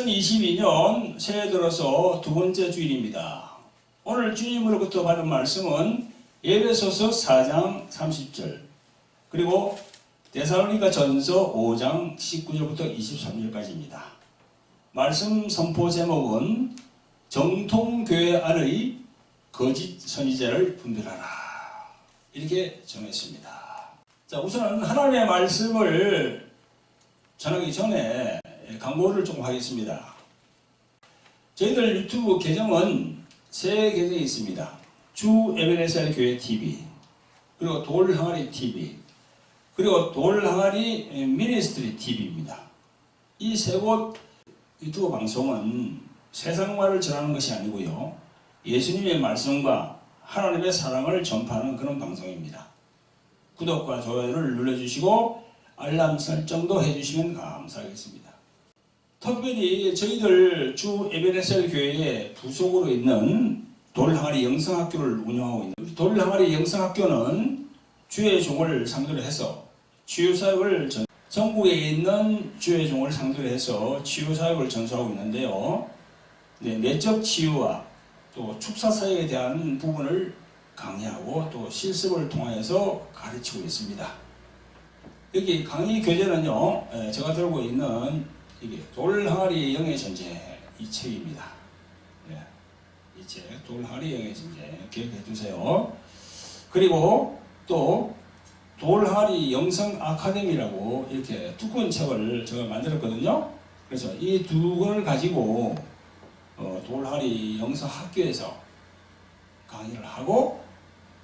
2022년 새해 들어서 두 번째 주일입니다. 오늘 주님으로부터 받은 말씀은 에베소서 4장 30절 그리고 데살로니가 전서 5장 19절부터 23절까지입니다. 말씀 선포 제목은 정통교회 안의 거짓 선지자를 분별하라 이렇게 정했습니다. 자, 우선 하나님의 말씀을 전하기 전에 광고를 조금 하겠습니다. 저희들 유튜브 계정은 세 계정이 있습니다. 주 에베네셀 교회 TV, 그리고 돌항아리 TV, 그리고 돌항아리 미니스트리 TV입니다. 이 세 곳 유튜브 방송은 세상말을 전하는 것이 아니고요, 예수님의 말씀과 하나님의 사랑을 전파하는 그런 방송입니다. 구독과 좋아요를 눌러주시고 알람 설정도 해주시면 감사하겠습니다. 특별히 저희들 주 에베네셀 교회의 부속으로 있는 돌항아리 영성학교를 운영하고 있는 돌항아리 영성학교는 주의 종을 상대로 해서 치유사역을 전국에 있는 주의 종을 상대로 해서 치유사역을 전수하고 있는데요. 내적 치유와 또 축사사역에 대한 부분을 강의하고 또 실습을 통해서 가르치고 있습니다. 여기 강의 교재는요, 제가 들고 있는 이게 돌항아리 영의 전제 이 책입니다. 이 책 돌항아리 영의 전제 기억해 두세요. 그리고 또 돌항아리 영성 아카데미라고 이렇게 두꺼운 책을 제가 만들었거든요. 그래서 이 두 권을 가지고 돌항아리 영성 학교에서 강의를 하고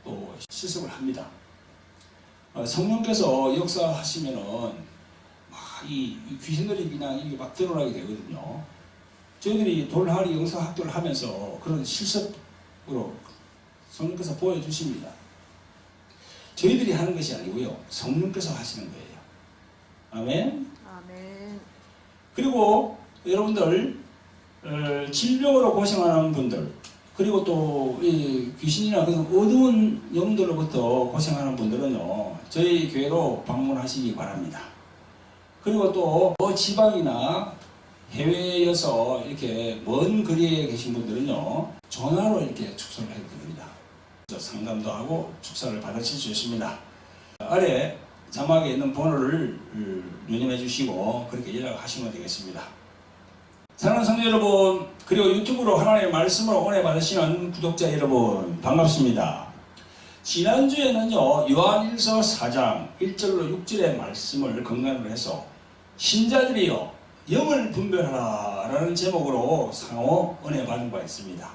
또 실습을 합니다. 성령께서 역사하시면은 이 귀신들이 그냥 이게 막 드러나게 되거든요. 저희들이 돌항아리 영성학교를 하면서 그런 실습으로 성령께서 보여주십니다. 저희들이 하는 것이 아니고요, 성령께서 하시는 거예요. 아멘. 아멘. 그리고 여러분들 질병으로 고생하는 분들, 그리고 또 이 귀신이나 그런 어두운 영들로부터 고생하는 분들은요, 저희 교회로 방문하시기 바랍니다. 그리고 또 지방이나 해외에서 이렇게 먼 거리에 계신 분들은요, 전화로 이렇게 축사를 해드립니다. 상담도 하고 축사를 받으실 수 있습니다. 아래 자막에 있는 번호를 눈여겨 주시고 그렇게 연락하시면 되겠습니다. 사랑하는 성도 여러분, 그리고 유튜브로 하나님의 말씀을 오래 받으시는 구독자 여러분, 반갑습니다. 지난주에는요, 요한일서 4장 1절로 6절의 말씀을 근간으로 해서 신자들이여 영을 분별하라 라는 제목으로 상호 은혜 받은 바 있습니다.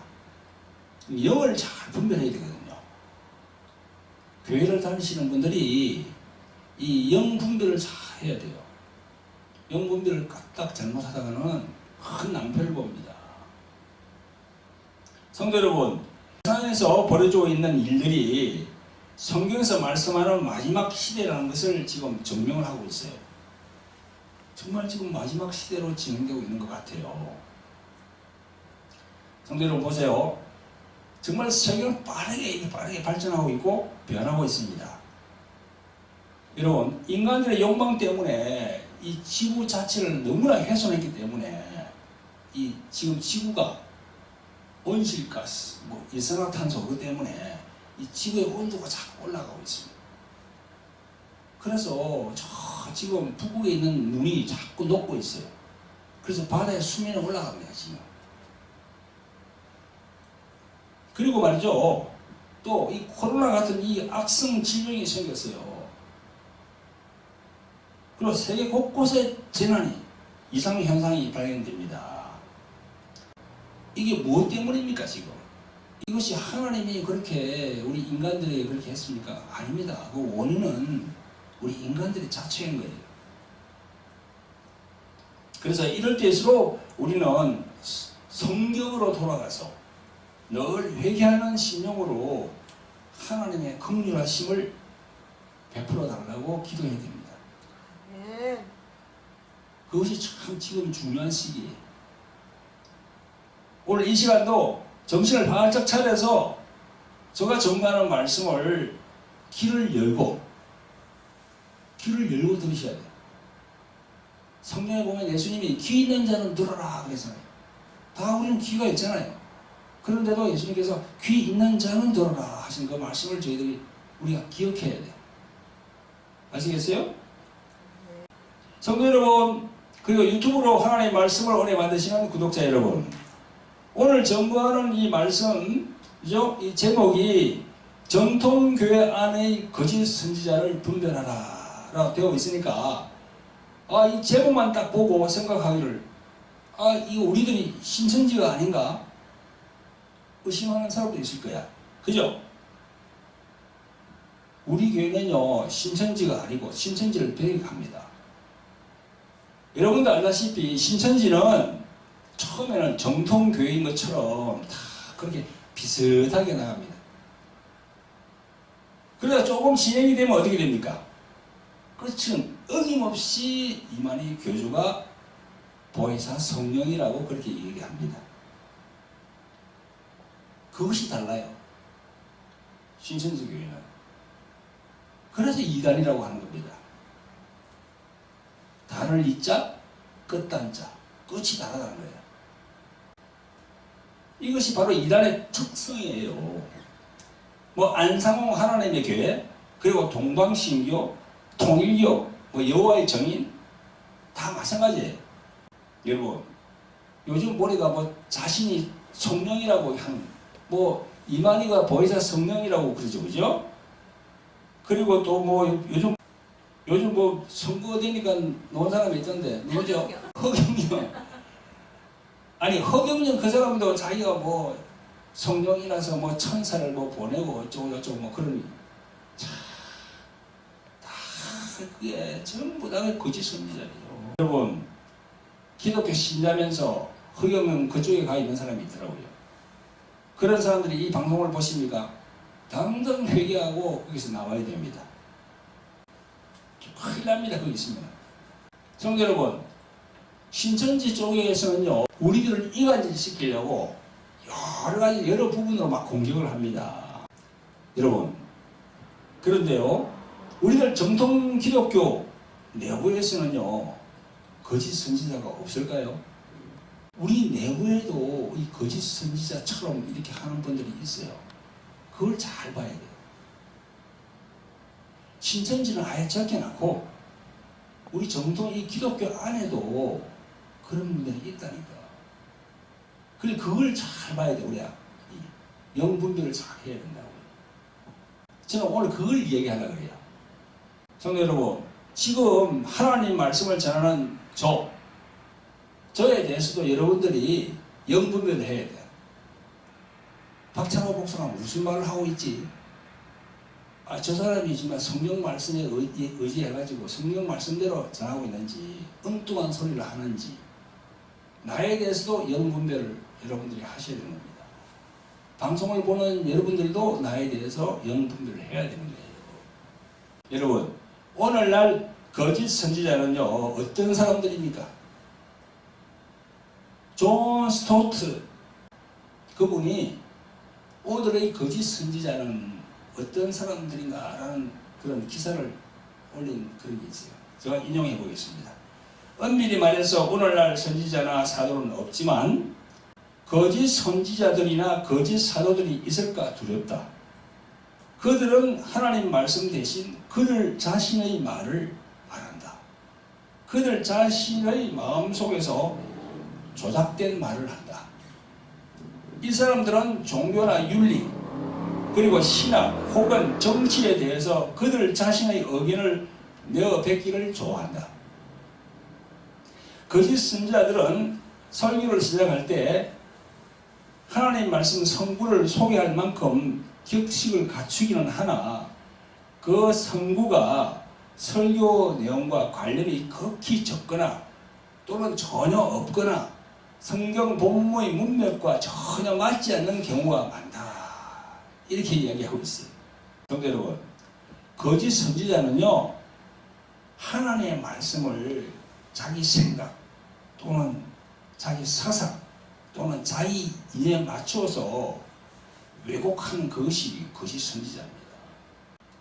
영을 잘 분별해야 되거든요. 교회를 다니시는 분들이 이 영 분별을 잘 해야 돼요. 영 분별을 까딱 잘못하다가는 큰 낭패를 봅니다. 성도 여러분, 세상에서 벌어지고 있는 일들이 성경에서 말씀하는 마지막 시대라는 것을 지금 증명을 하고 있어요. 정말 지금 마지막 시대로 진행되고 있는 것 같아요. 성도 여러분 보세요. 정말 세계는 빠르게 발전하고 있고 변하고 있습니다. 여러분, 인간들의 욕망 때문에 이 지구 자체를 너무나 훼손했기 때문에 이 지금 지구가 온실가스, 이산화탄소 그 때문에 이 지구의 온도가 자꾸 올라가고 있습니다. 그래서 지금 북극에 있는 눈이 자꾸 녹고 있어요. 그래서 바다의 수면이 올라갑니다, 지금. 그리고 말이죠, 또 이 코로나 같은 이 악성 질병이 생겼어요. 그리고 세계 곳곳에 재난이, 이상 현상이 발견됩니다. 이게 무엇 때문입니까, 지금? 이것이 하나님이 그렇게 우리 인간들이 그렇게 했습니까? 아닙니다. 그 원인은 우리 인간들이 자초한 거예요. 그래서 이럴 때일수록 우리는 성경으로 돌아가서 늘 회개하는 심령으로 하나님의 긍휼하심을 베풀어 달라고 기도해야 됩니다. 네. 그것이 참 지금 중요한 시기예요. 오늘 이 시간도 정신을 바짝 차려서 제가 전가하는 말씀을 귀를 열고 들으셔야 돼요. 성경에 보면 예수님이 귀 있는 자는 들어라 그랬잖아요. 다 우리는 귀가 있잖아요. 그런데도 예수님께서 귀 있는 자는 들어라 하신 그 말씀을 저희들이 우리가 기억해야 돼요. 아시겠어요? 성도 여러분, 그리고 유튜브로 하나님의 말씀을 오래 만드시는 구독자 여러분, 오늘 전부하는 이 말씀, 이 제목이 정통교회 안의 거짓 선지자를 분별하라 라고 되어 있으니까 이 제목만 딱 보고 생각하기를 이거 우리들이 신천지가 아닌가 의심하는 사람도 있을 거야. 그죠? 우리 교회는요 신천지가 아니고 신천지를 배격합니다. 여러분도 알다시피 신천지는 처음에는 정통교회인 것처럼 다 그렇게 비슷하게 나갑니다. 그러다 조금 진행이 되면 어떻게 됩니까? 그렇죠. 어김없이 이만희 교주가 보혜사 성령이라고 그렇게 얘기합니다. 그것이 달라요. 신천지 교회는. 그래서 이단이라고 하는 겁니다. 단을 이자, 끝단자. 끝이 다르다는 거예요. 이것이 바로 이단의 특성이에요. 뭐 안상홍 하나님의 교회, 그리고 동방신교, 통일교, 뭐 여호와의 정인 다 마찬가지예요. 여러분, 요즘 우리가 뭐 자신이 성령이라고 한, 뭐 이만희가 보혜사 성령이라고 그러죠, 그죠? 그리고 또 뭐 요즘 뭐 선거되니까 놓은 사람이 있던데 누구죠? 허경영. 아니 허경영 그 사람도 자기가 뭐 성령이라서 뭐 천사를 뭐 보내고 어쩌고 저쩌고 뭐 그러니 다 그게 전부 다 거짓 선지자예요. 여러분, 기독교 신자면서 허경영 그쪽에 가 있는 사람이 있더라고요. 그런 사람들이 이 방송을 보십니까? 당장 회개하고 거기서 나와야 됩니다. 큰일 납니다. 거기 있으면. 성도 여러분, 신천지 쪽에서는요 우리들을 이간질 시키려고 여러가지 여러 부분으로 막 공격을 합니다. 여러분, 그런데요 우리들 정통 기독교 내부에서는요 거짓 선지자가 없을까요? 우리 내부에도 이 거짓 선지자처럼 이렇게 하는 분들이 있어요. 그걸 잘 봐야 돼요. 신천지는 아예 적혀놓고 우리 정통 이 기독교 안에도 그런 분들이 있다니까. 그래서 그걸 잘 봐야 돼. 우리가 영분별을 잘 해야 된다고요. 저는 오늘 그걸 얘기하려고 그래요. 성도 여러분, 지금 하나님 말씀을 전하는 저에 대해서도 여러분들이 영분별을 해야 돼요. 박찬호 목사가 무슨 말을 하고 있지? 저 사람이 정말 성경 말씀에 의지해가지고 성경 말씀대로 전하고 있는지 엉뚱한 소리를 하는지 나에 대해서도 영분별을 여러분들이 하셔야 되는 겁니다. 방송을 보는 여러분들도 나에 대해서 영분별을 해야 되는 거예요. 여러분, 오늘날 거짓 선지자는요 어떤 사람들입니까? 존 스토트 그분이 오늘의 거짓 선지자는 어떤 사람들인가라는 그런 기사를 올린 그런 게 있어요. 제가 인용해 보겠습니다. 엄밀히 말해서 오늘날 선지자나 사도는 없지만 거짓 선지자들이나 거짓 사도들이 있을까 두렵다. 그들은 하나님 말씀 대신 그들 자신의 말을 말한다. 그들 자신의 마음속에서 조작된 말을 한다. 이 사람들은 종교나 윤리 그리고 신학 혹은 정치에 대해서 그들 자신의 의견을 내어 뱉기를 좋아한다. 거짓 선지자들은 설교를 시작할 때 하나님 말씀 성구를 소개할 만큼 격식을 갖추기는 하나 그 성구가 설교 내용과 관련이 극히 적거나 또는 전혀 없거나 성경 본문의 문맥과 전혀 맞지 않는 경우가 많다. 이렇게 이야기하고 있어요. 성도 여러분, 거짓 선지자는요 하나님의 말씀을 자기 생각 또는 자기 사상 또는 자기 인에 맞추어서 왜곡하는 그것이 거짓 선지자입니다.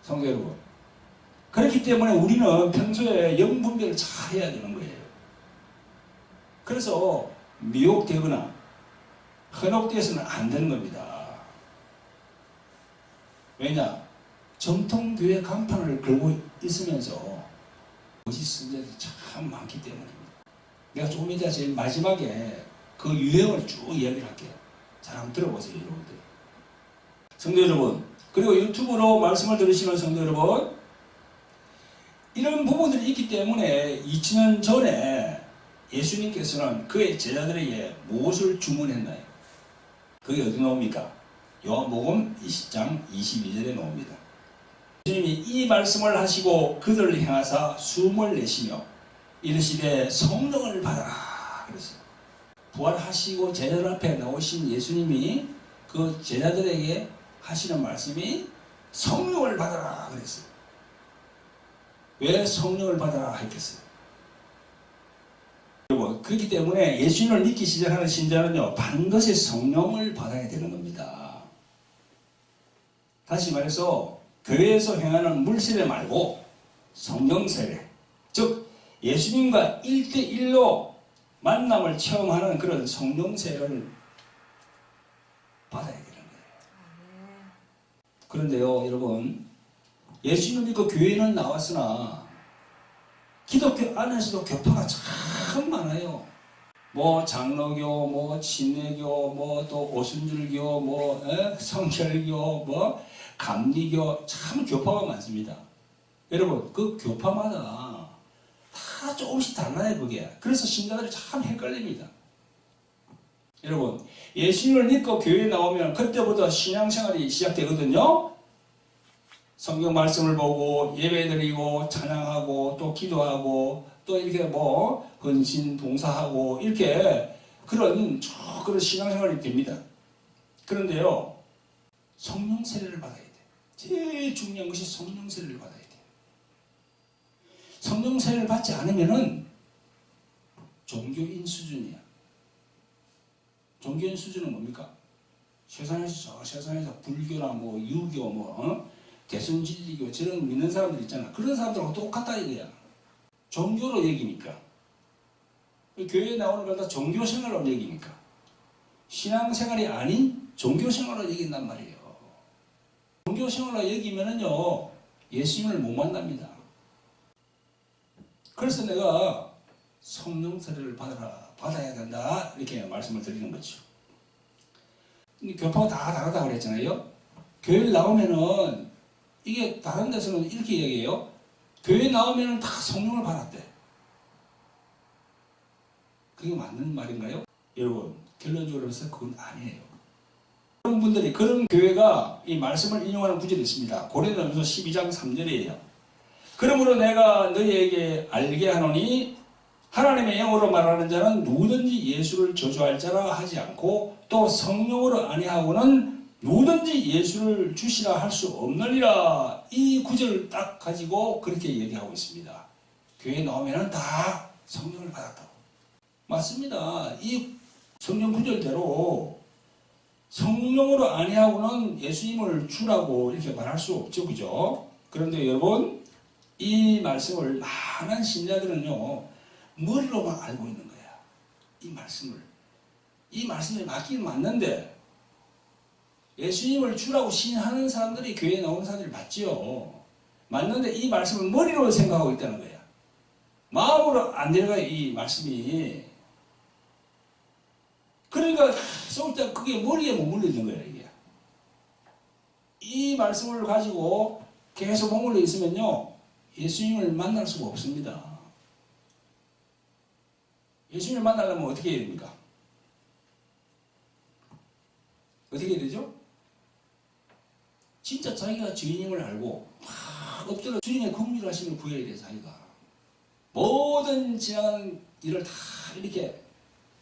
성도 여러분, 그렇기 때문에 우리는 평소에 영분별을 잘 해야 되는 거예요. 그래서 미혹되거나 현혹되어서는 안 되는 겁니다. 왜냐? 정통교회 간판을 걸고 있으면서 거짓 선자들이 참 많기 때문입니다. 내가 조금 이따 제일 마지막에 그 유형을 쭉 이야기를 할게요. 잘 한번 들어보세요, 여러분들. 성도 여러분, 그리고 유튜브로 말씀을 들으시는 성도 여러분, 이런 부분들이 있기 때문에 2000년 전에 예수님께서는 그의 제자들에게 무엇을 주문했나요? 그게 어디 나옵니까? 요한복음 20장 22절에 나옵니다. 예수님이 이 말씀을 하시고 그들을 향하사 숨을 내쉬며 이르시되 성령을 받아라 그랬어요. 부활하시고 제자들 앞에 나오신 예수님이 그 제자들에게 하시는 말씀이 성령을 받아라 그랬어요. 왜 성령을 받아라 했겠어요? 여러분, 그렇기 때문에 예수님을 믿기 시작하는 신자는요, 반드시 성령을 받아야 되는 겁니다. 다시 말해서 교회에서 행하는 물세례 말고 성령세례, 즉 예수님과 1대1로 만남을 체험하는 그런 성령세례를 받아야 되는 거예요. 그런데요, 여러분, 예수님을 믿고 교회는 나왔으나 기독교 안에서도 교파가 참 많아요. 뭐 장로교, 뭐 진례교, 뭐 또 오순절교, 뭐 성결교, 뭐 감리교, 참 교파가 많습니다. 여러분, 그 교파마다 다 조금씩 달라요, 그게. 그래서 신자들이 참 헷갈립니다. 여러분, 예수님을 믿고 교회에 나오면 그때부터 신앙생활이 시작되거든요. 성경 말씀을 보고 예배드리고 찬양하고 또 기도하고 또 이렇게 뭐 헌신 봉사하고 이렇게 그런 신앙생활이 됩니다. 그런데요, 성령 세례를 받아야 돼요. 제일 중요한 것이 성령 세례를 받아야 돼요. 성령 세례를 받지 않으면은 종교인 수준이야. 종교인 수준은 뭡니까? 세상에서 불교나 뭐 유교 뭐 대순진리교 저런 믿는 사람들 있잖아. 그런 사람들하고 똑같다 이거야. 종교로 얘기니까. 교회에 나오는 걸 다 종교생활로 얘기니까. 신앙생활이 아닌 종교생활로 얘기한단 말이에요. 종교생활로 얘기면은요, 예수님을 못 만납니다. 그래서 내가 성령 세례를 받아야 된다 이렇게 말씀을 드리는 거죠. 근데 교파가 다 다르다고 그랬잖아요. 교회를 나오면은 이게 다른 데서는 이렇게 얘기해요. 교회 나오면은 다 성령을 받았대. 그게 맞는 말인가요? 여러분, 결론적으로 해서 그건 아니에요. 그런 분들이, 그런 교회가 이 말씀을 인용하는 구절이 있습니다. 고린도전서 12장 3절이에요. 그러므로 내가 너희에게 알게 하노니 하나님의 영으로 말하는 자는 누구든지 예수를 저주할 자라 하지 않고 또 성령으로 아니하고는 누구든지 예수를 주시라 할 수 없느니라. 이 구절을 딱 가지고 그렇게 얘기하고 있습니다. 교회에 나오면 다 성령을 받았다고. 맞습니다. 이 성경 구절대로 성령으로 아니하고는 예수님을 주라고 이렇게 말할 수 없죠. 그죠? 그런데 여러분, 이 말씀을 많은 신자들은요, 머리로만 알고 있는 거야. 이 말씀을. 이 말씀이 맞긴 맞는데, 예수님을 주라고 신하는 사람들이 교회에 나오는 사람들이 맞지요. 맞는데 이 말씀을 머리로 생각하고 있다는 거야. 마음으로 안 내려가요, 이 말씀이. 그러니까 쏠 때 그게 머리에 머물러 있는 거야, 이게. 이 말씀을 가지고 계속 머물러 있으면요, 예수님을 만날 수가 없습니다. 예수님을 만나려면 어떻게 해야 됩니까? 어떻게 해야 되죠? 진짜 자기가 주인임을 알고 막 엎드려 주님의 긍휼하심을 구해야 돼, 자기가. 모든 지난 일을 다 이렇게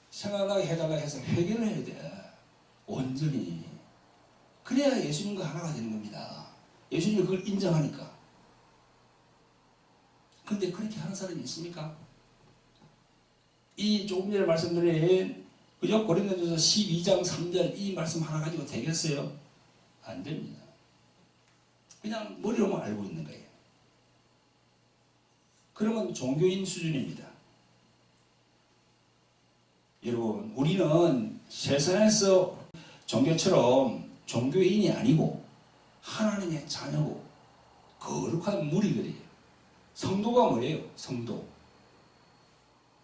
생각나게 해달라 해서 회개를 해야 돼. 온전히. 그래야 예수님과 하나가 되는 겁니다. 예수님이 그걸 인정하니까. 근데 그렇게 하는 사람이 있습니까? 이 조금 전에 말씀드린 그죠? 고린도전서 12장 3절 이 말씀 하나 가지고 되겠어요? 안 됩니다. 그냥 머리로만 알고 있는 거예요. 그러면 종교인 수준입니다. 여러분, 우리는 세상에서 종교처럼 종교인이 아니고 하나님의 자녀고 거룩한 무리들이에요. 성도가 뭐예요? 성도.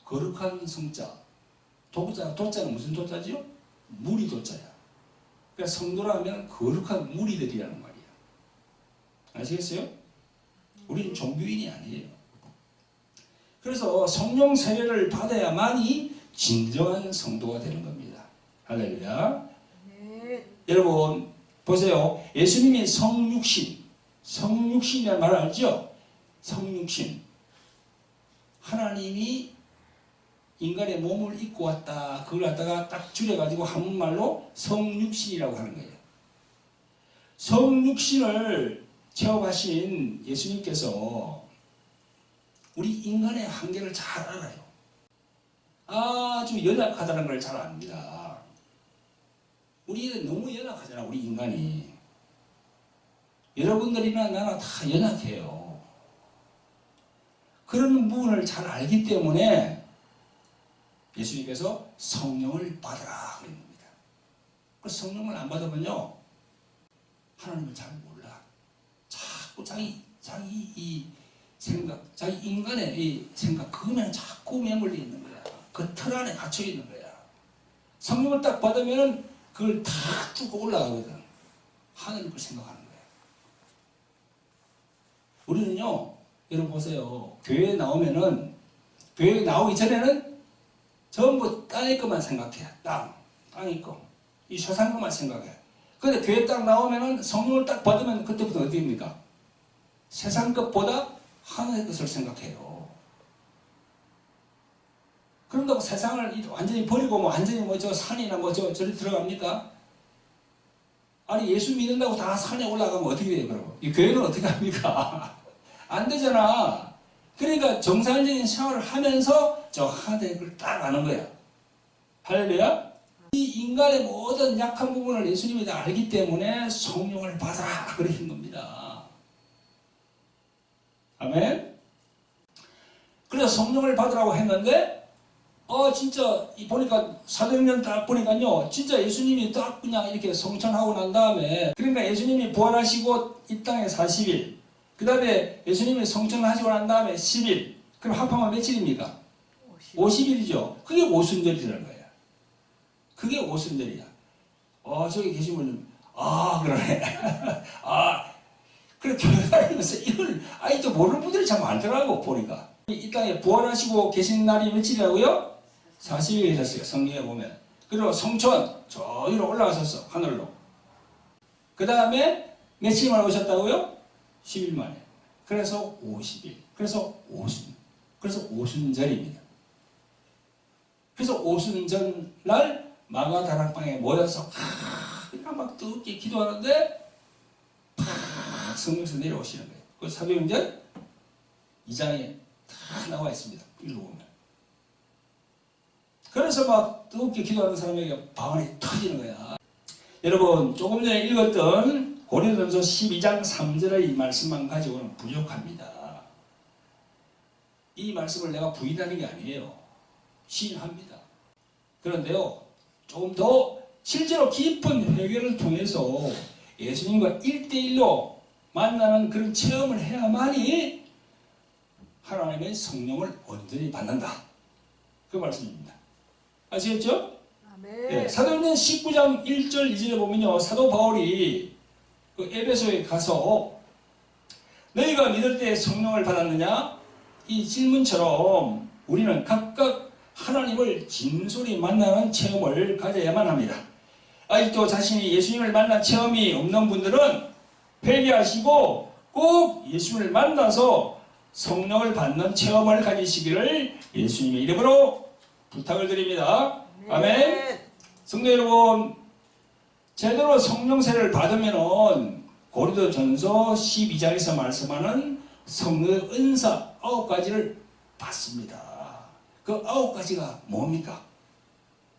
거룩한 성자. 도자는 무슨 도자지요? 무리 도자야. 그러니까 성도라면 거룩한 무리들이라는 말이야. 아시겠어요? 우리는 종교인이 아니에요. 그래서 성령 세례를 받아야만이 진정한 성도가 되는 겁니다. 할렐루야. 아멘. 여러분 보세요. 예수님이 성육신이라는 말 알죠? 성육신. 하나님이 인간의 몸을 입고 왔다. 그걸 갖다가 딱 줄여가지고 한문말로 성육신이라고 하는 거예요. 성육신을 체험하신 예수님께서 우리 인간의 한계를 잘 알아요. 아주 연약하다는 걸 잘 압니다. 우리는 너무 연약하잖아, 우리 인간이. 여러분들이나 나나 다 연약해요. 그런 부분을 잘 알기 때문에 예수님께서 성령을 받으라 그런 겁니다. 그 성령을 안 받으면요, 하나님을 잘 몰라. 자꾸 자기 이 생각, 자기 인간의 이 생각, 그거면 자꾸 매몰려 있는 거야. 그 틀 안에 갇혀 있는 거야. 성령을 딱 받으면 그걸 다 뚫고 올라가거든. 하나님 걸 생각하는 거야. 우리는요, 여러분 보세요. 교회에 나오면은, 교회에 나오기 전에는 전부 땅의 것만 생각해. 땅의 거. 이 세상 것만 생각해. 근데 교회 딱 나오면은 성령을 딱 받으면 그때부터 어디입니까? 세상 것보다 하나님의 것을 생각해요. 그런다고 세상을 완전히 버리고 완전히 산이나 저리 들어갑니까? 아니 예수 믿는다고 다 산에 올라가면 어떻게 돼요 그럼? 이 교회는 어떻게 합니까? 안 되잖아. 그러니까 정상적인 생활을 하면서 저 하나님의 걸 딱 아는 거야. 할렐루야? 이 인간의 모든 약한 부분을 예수님이 다 알기 때문에 성령을 받아라 그러는 겁니다. 아멘? 그래서 성령을 받으라고 했는데 진짜 보니까 사도행전 딱 보니까요, 진짜 예수님이 딱 그냥 이렇게 성천하고 난 다음에, 그러니까 예수님이 부활하시고 이 땅에 40일, 그 다음에 예수님이 성천하시고 난 다음에 10일, 그럼 합하면 며칠입니까? 50일이죠. 그게 오순절이라는 거야. 그게 오순절이야. 저기 계신 분은 그러네. 그래 교회 다니면서 이걸 아직도 모르는 분들이 참 많더라고 보니까. 이 땅에 부활하시고 계신 날이 며칠이라고요? 40일 계셨어요. 성경에 보면. 그리고 성천 저기로 올라가셨어. 하늘로. 그 다음에 며칠 만에 오셨다고요? 10일 만에. 그래서 50일. 그래서 오순절입니다. 그래서 오순절 날 마가다락방에 모여서 그냥 막 뜨겁게 기도하는데 성령께서 내려오시는 거예요. 그 사도행전 2장에 다 나와 있습니다. 일로 보면. 그래서 막 뜨겁게 기도하는 사람에게 방언이 터지는 거야. 여러분 조금 전에 읽었던 고린도전서 12장 3절의 이 말씀만 가지고는 부족합니다. 이 말씀을 내가 부인하는 게 아니에요. 시인합니다. 그런데요, 조금 더 실제로 깊은 회개를 통해서 예수님과 1대1로 만나는 그런 체험을 해야만이 하나님의 성령을 온전히 받는다. 그 말씀입니다. 아시겠죠? 아멘. 네, 사도행전 19장 1절 2절에 보면요, 사도 바울이 그 에베소에 가서 너희가 믿을 때 성령을 받았느냐? 이 질문처럼 우리는 각각 하나님을 진솔히 만나는 체험을 가져야만 합니다. 아직도 자신이 예수님을 만난 체험이 없는 분들은 회개하시고 꼭 예수님을 만나서 성령을 받는 체험을 가지시기를 예수님의 이름으로 부탁을 드립니다. 아멘. 성도 여러분, 제대로 성령 세례를 받으면 고린도전서 12장에서 말씀하는 성령의 은사 9가지를 받습니다. 그 9가지가 뭡니까?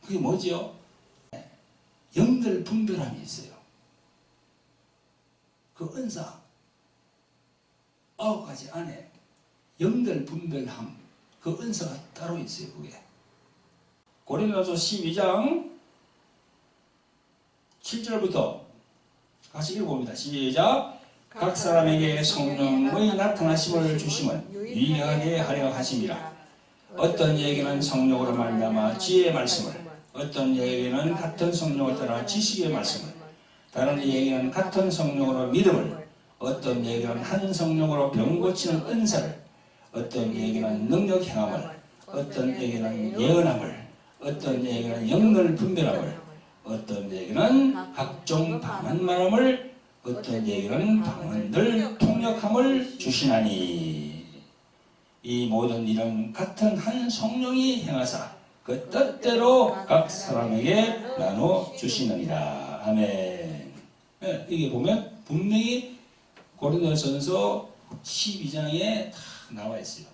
그게 뭐지요? 영들 분별함이 있어요. 그 은사 9가지 안에 영들 분별함, 그 은사가 따로 있어요. 그게 고린도서 12장 7절부터 같이 읽어봅니다. 시작. 각 사람에게 성령의 나타나심을 주심은 유익하게 하려 하심이라. 어떤 이에게는 성령으로 말미암아 지혜의 말씀을, 어떤 이에게는 같은 성령을 따라 지식의 말씀을, 다른 이에게는 같은 성령으로 믿음을, 어떤 이에게는 한 성령으로 병 고치는 은사를, 어떤 이에게는 능력 행함을, 어떤 이에게는 예언함을, 어떤 이에게는 영을 분별함을, 어떤 이에게는 각종 방언 말함을, 어떤 이에게는 방언들 통역함을 주시나니 이 모든 일은 같은 한 성령이 행하사 그 뜻대로 각 사람에게 나눠 주시느니라. 아멘. 네, 이게 보면 분명히 고린도전서 12장에 다 나와 있어요.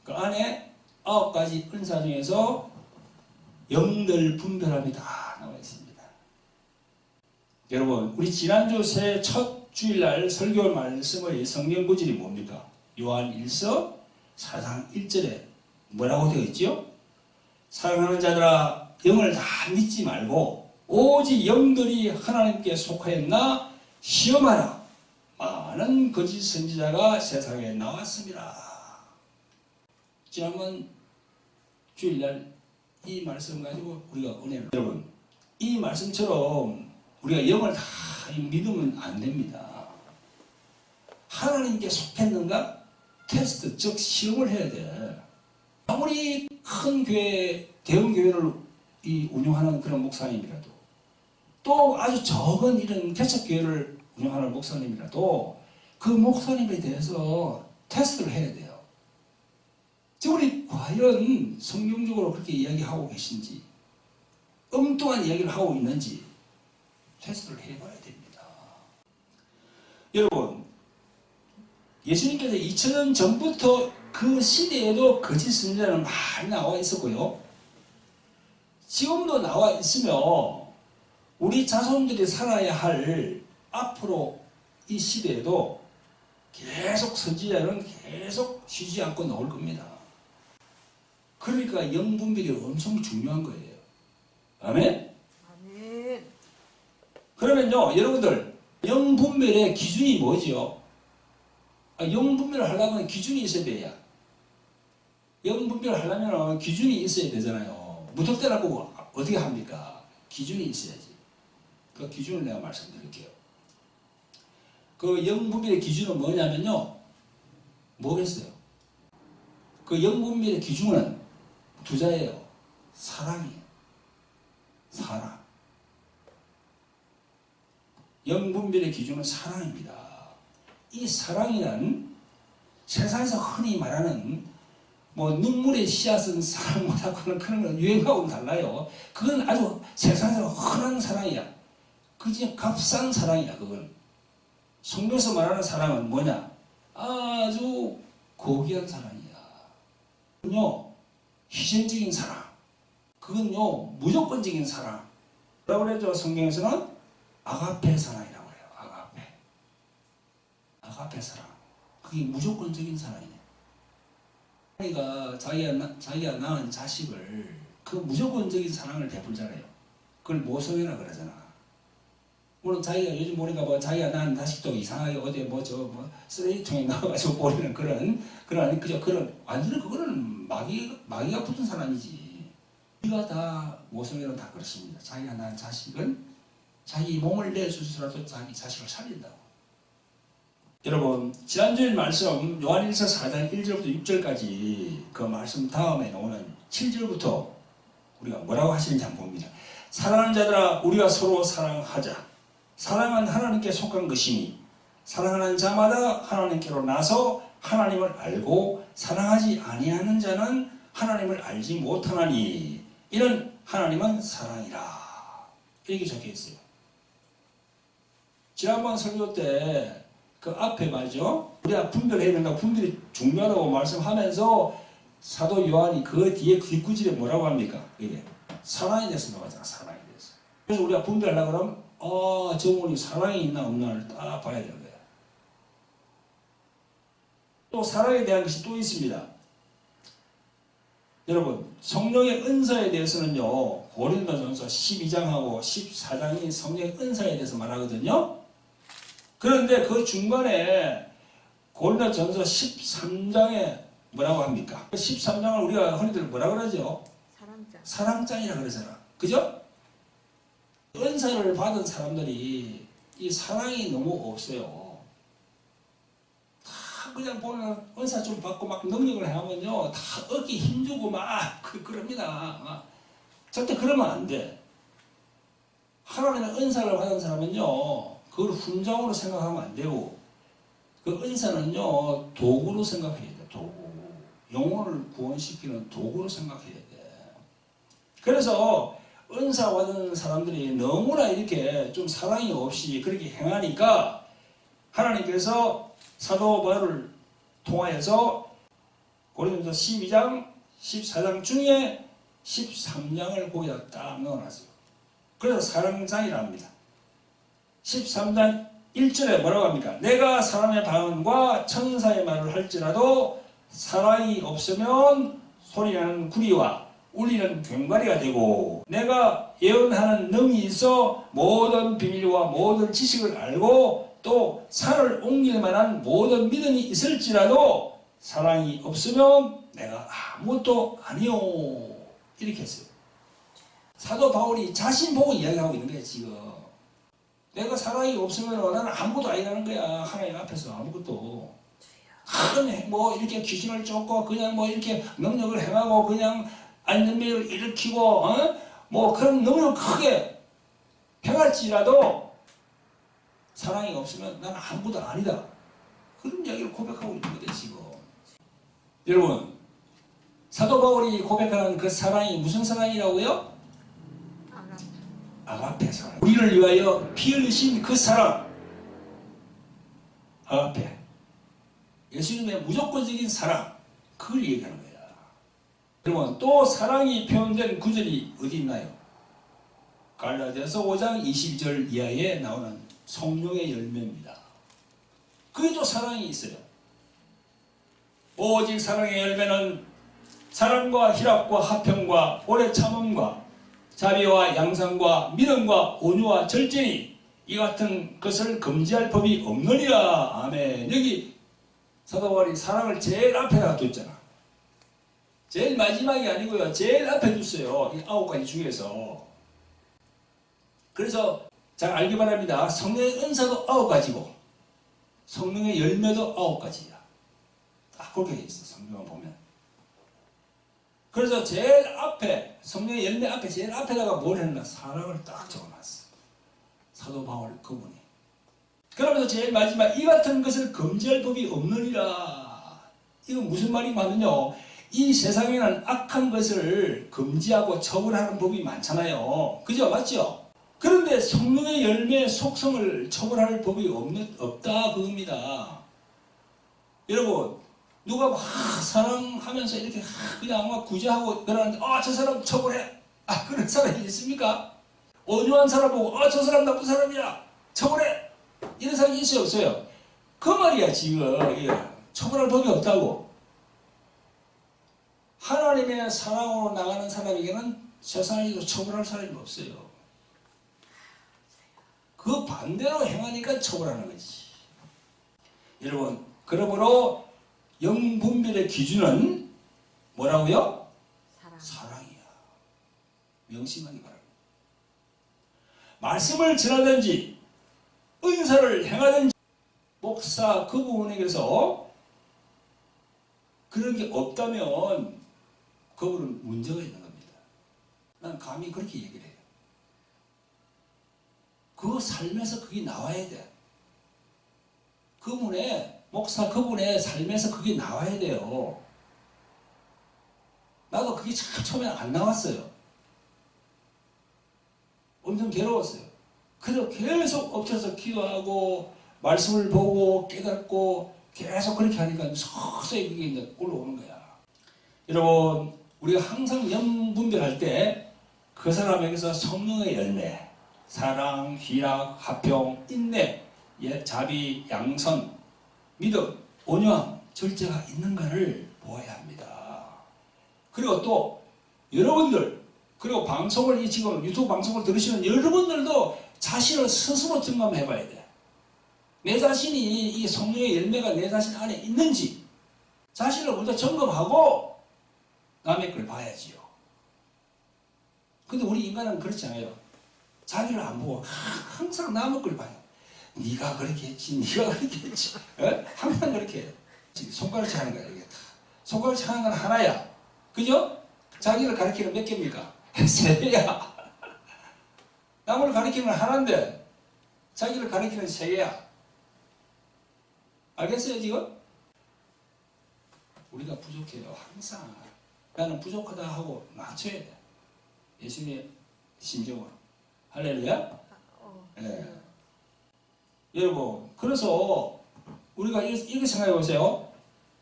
그 안에 9가지 은사 중에서 영들 분별함이 다 나와 있습니다. 여러분, 우리 지난주 새 첫 주일날 설교 말씀의 성경 구절이 뭡니까? 요한 1서 4장 1절에 뭐라고 되어 있지요? 사랑하는 자들아, 영을 다 믿지 말고 오직 영들이 하나님께 속하였나 시험하라. 많은 거짓 선지자가 세상에 나왔습니다. 지난번 주일날 이 말씀 가지고 우리가 은혜를, 여러분, 이 말씀처럼 우리가 영을 다 믿으면 안 됩니다. 하나님께 속했는가? 테스트, 즉 시험을 해야 돼. 아무리 큰 교회, 대형 교회를 운영하는 그런 목사님이라도, 또 아주 적은 이런 개척교회를 운영하는 목사님이라도 그 목사님에 대해서 테스트를 해야 돼요. 즉 우리 과연 성경적으로 그렇게 이야기하고 계신지, 엉뚱한 이야기를 하고 있는지 테스트를 해봐야 됩니다. 여러분, 예수님께서 2000년 전부터 그 시대에도 거짓 선지자는 많이 나와 있었고요. 지금도 나와 있으며 우리 자손들이 살아야 할 앞으로 이 시대에도 계속 선지자는 계속 쉬지 않고 나올 겁니다. 그러니까 영분별이 엄청 중요한 거예요. 아멘? 아멘. 그러면요, 여러분들, 영분별의 기준이 뭐지요? 영분별을 하려면 기준이 있어야 돼요. 영분별을 하려면 기준이 있어야 되잖아요. 무턱대라고 어떻게 합니까? 기준이 있어야지. 그 기준을 내가 말씀드릴게요. 그 영분별의 기준은 뭐냐면요, 뭐겠어요? 그 영분별의 기준은 두 자예요. 사랑이에요. 사랑. 영분별의 기준은 사랑입니다. 이 사랑이란 세상에서 흔히 말하는 뭐 눈물의 씨앗은 사랑 못하고 하는 그런 건 유행하고는 달라요. 그건 아주 세상에서 흔한 사랑이야. 그지 값싼 사랑이야. 그건 성경에서 말하는 사랑은 뭐냐? 아주 고귀한 사랑이야. 그건요 희생적인 사랑. 그건요 무조건적인 사랑. 뭐라고 그러죠? 성경에서는 아가페 사랑이라고 해요. 아가페. 아가페 사랑. 그게 무조건적인 사랑이에요. 자기가 낳은 자식을 그 무조건적인 사랑을 베풀잖아요. 그걸 모성애라 그러잖아. 물론 자기가 요즘 보니까 뭐 자기가 낳은 자식도 이상하게 어디 쓰레기통에 넣어가지고 버리는 그런 완전히 그거는 마귀가 붙은 사람이지. 우리가 다 모성애는 다 그렇습니다. 자기가 낳은 자식은 자기 몸을 내주서라도 자기 자식을 살린다고. 여러분, 지난주일 말씀 요한일서 4장 1절부터 6절까지 그 말씀 다음에 나오는 7절부터 우리가 뭐라고 하시는지 한번 봅니다. 사랑하는 자들아, 우리가 서로 사랑하자. 사랑은 하나님께 속한 것이니 사랑하는 자마다 하나님께로 나서 하나님을 알고 사랑하지 아니하는 자는 하나님을 알지 못하나니 이는 하나님은 사랑이라. 이렇게 적혀 있어요. 지난번 설교 때 그 앞에 말이죠. 우리가 분별해야 된다고, 분별이 중요하다고 말씀하면서 사도 요한이 그 뒤에 뒷구질에 뭐라고 합니까? 이게 사랑에 대해서 나오잖아. 사랑에 대해서. 그래서 우리가 분별하려고 그러면 저분이 사랑이 있나 없나를 딱 봐야 되는 거예요. 또 사랑에 대한 것이 또 있습니다. 여러분, 성령의 은사에 대해서는요, 고린도전서 12장하고 14장이 성령의 은사에 대해서 말하거든요. 그런데 그 중간에 고린도전서 13장에 뭐라고 합니까? 13장을 우리가 흔히들 뭐라 그러죠? 사랑장. 사랑장이라 그러잖아. 그죠? 은사를 받은 사람들이 이 사랑이 너무 없어요. 다 그냥 보면 은사 좀 받고 막 능력을 하면요, 다 어깨 힘주고 막 그럽니다. 절대 그러면 안 돼. 하나님의 은사를 받은 사람은요, 그걸 훈장으로 생각하면 안 되고, 그 은사는요, 도구로 생각해야 돼. 도구. 영혼을 구원시키는 도구로 생각해야 돼. 그래서 은사 받은 사람들이 너무나 이렇게 좀 사랑이 없이 그렇게 행하니까 하나님께서 사도 바울을 통하여서 고린도서 12장, 14장 중에 13장을 거기다 딱 넣어놨어요. 그래서 사랑장이랍니다. 13장 1절에 뭐라고 합니까? 내가 사람의 방언과 천사의 말을 할지라도 사랑이 없으면 소리나는 구리와 울리는 괭과리가 되고, 내가 예언하는 능이 있어 모든 비밀과 모든 지식을 알고 또 산을 옮길 만한 모든 믿음이 있을지라도 사랑이 없으면 내가 아무것도 아니요. 이렇게 했어요. 사도 바울이 자신 보고 이야기하고 있는 거예요, 지금. 내가 사랑이 없으면 나는 아무것도 아니라는 거야. 하나님 앞에서 아무것도. 큰 뭐 이렇게 귀신을 쫓고 그냥 뭐 이렇게 능력을 행하고 그냥 안전병을 일으키고 뭐 그런 능력을 크게 행할지라도 사랑이 없으면 나는 아무것도 아니다. 그런 이야기를 고백하고 있는 거예요, 지금. 여러분, 사도 바울이 고백하는 그 사랑이 무슨 사랑이라고요? 아가페 사랑. 우리를 위하여 피 흘리신 그 사랑. 아가페. 예수님의 무조건적인 사랑. 그걸 얘기하는 거야. 여러분, 또 사랑이 표현된 구절이 어디 있나요? 갈라디아서 5장 22절 이하에 나오는 성령의 열매입니다. 그게도 사랑이 있어요. 오직 사랑의 열매는 사랑과 희락과 화평과 오래 참음과 자비와 양상과 믿음과 온유와 절제니 이 같은 것을 금지할 법이 없느니라. 아멘. 여기 사도 바울이 사랑을 제일 앞에다 뒀잖아. 제일 마지막이 아니고요, 제일 앞에 뒀어요. 이 9가지 중에서. 그래서 잘 알기 바랍니다. 성령의 은사도 9가지고 성령의 열매도 9가지야. 딱 그렇게 돼 있어, 성경을 보면. 그래서 제일 앞에, 성령의 열매 앞에 제일 앞에다가 뭘 했나? 사랑을 딱 적어놨어. 사도 바울 그분이. 그러면서 제일 마지막, 이 같은 것을 금지할 법이 없느니라. 이건 무슨 말인가 하면요, 이 세상에는 악한 것을 금지하고 처벌하는 법이 많잖아요. 그죠? 맞죠? 그런데 성령의 열매의 속성을 처벌할 법이 없다 그겁니다. 여러분, 누가 막 사랑하면서 이렇게 그냥 막 구제하고 그러는데 저 사람 처벌해. 그런 사람이 있습니까? 온유한 사람 보고 저 사람 나쁜 사람이야. 처벌해. 이런 사람이 있어요, 없어요? 그 말이야, 지금. 처벌할 법이 없다고. 하나님의 사랑으로 나가는 사람에게는 세상에도 처벌할 사람이 없어요. 그 반대로 행하니까 처벌하는 거지. 여러분, 그러므로 영분별의 기준은 뭐라고요? 사랑이야. 명심하기 바랍니다. 말씀을 전하든지 은사를 행하든지 목사 그 부분에게서 그런 게 없다면 그분은 문제가 있는 겁니다. 난 감히 그렇게 얘기를 해요. 그 삶에서 그게 나와야 돼. 목사 그분의 삶에서 그게 나와야 돼요. 나도 그게 참 처음에 안 나왔어요. 엄청 괴로웠어요. 그래서 계속 엎드려서 기도하고 말씀을 보고 깨닫고 계속 그렇게 하니까 서서히 그게 이제 올라오는 거야. 여러분, 우리가 항상 영분별할 때 그 사람에게서 성령의 열매, 사랑, 희락, 화평, 인내, 자비, 양선, 믿음, 온유함, 절제가 있는가를 보아야 합니다. 그리고 또 여러분들, 그리고 방송을, 이 지금 유튜브 방송을 들으시는 여러분들도 자신을 스스로 점검해 봐야 돼. 내 자신이 이 성령의 열매가 내 자신 안에 있는지 자신을 먼저 점검하고 남의 걸 봐야지요. 근데 우리 인간은 그렇지 않아요. 자기를 안 보고 항상 남의 걸 봐요. 네가 그렇게 했지, 네가 그렇게 했지. 에? 항상 그렇게 해요. 손가락질 하는 거야, 이게. 손가락질 하는 건 하나야. 그죠? 자기를 가리키는 몇 개입니까? 세 개야. 남을 가리키는 건 하나인데 자기를 가리키는 세 개야. 알겠어요, 지금? 우리가 부족해요. 항상 나는 부족하다 하고 낮춰야 돼. 예수님의 심정으로. 할렐루야? 네. 여러분, 그래서 우리가 이렇게 생각해 보세요.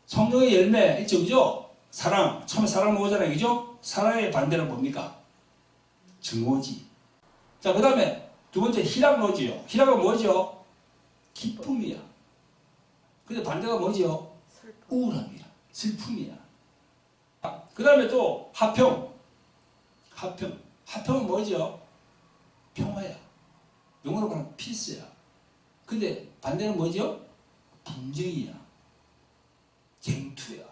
성령의 열매 있죠, 그죠? 사랑. 처음에 사랑 뭐잖아요, 그죠? 사랑의 반대는 뭡니까? 증오지. 자, 그 다음에 두 번째 희락노지요. 희락은 뭐죠? 기쁨이야. 근데 반대가 뭐죠? 우울함이야. 슬픔이야. 그 다음에 또 화평. 화평은 뭐죠? 평화야. 영어로 말하면 피스야. 근데 반대는 뭐죠? 분쟁이야. 쟁투야.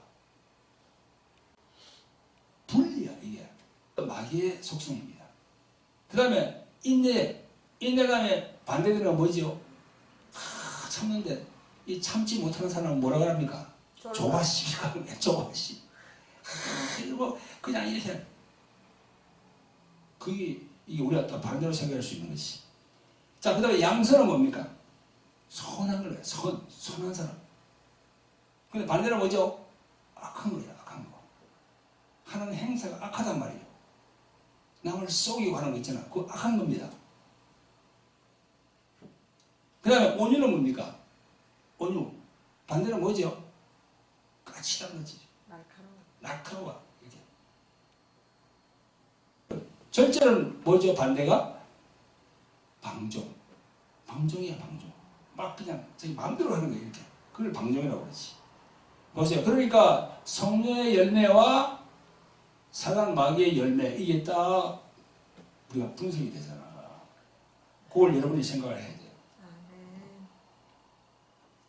분리야, 이게. 마귀의 속성입니다. 그 다음에 인내 다음에 반대되는 뭐죠? 참는데 이 참지 못하는 사람은 뭐라고 합니까? 조바심이라고 합니다. 조바심. 이거 그냥 이렇게. 이게 우리가 또 반대로 생각할 수 있는 것이. 자, 그 다음에 양선은 뭡니까? 선한 거예요. 선한 사람. 근데 반대로 뭐죠? 악한 거예요. 악한 거. 하는 행사가 악하단 말이에요. 남을 속이고 하는 거 있잖아. 그거 악한 겁니다. 그 다음에 온유는 뭡니까? 온유. 반대로 뭐죠? 까칠한 거지. 날카로워. 이렇게. 절제는 뭐죠? 반대가? 방종. 방종이야, 방종. 막 그냥 자기 마음대로 하는 거예요, 이렇게. 그걸 방종이라고 그러지. 보세요. 그러니까 성령의 열매와 사단 마귀의 열매, 이게 딱 우리가 분석이 되잖아. 그걸 여러분이 생각을 해야 돼요.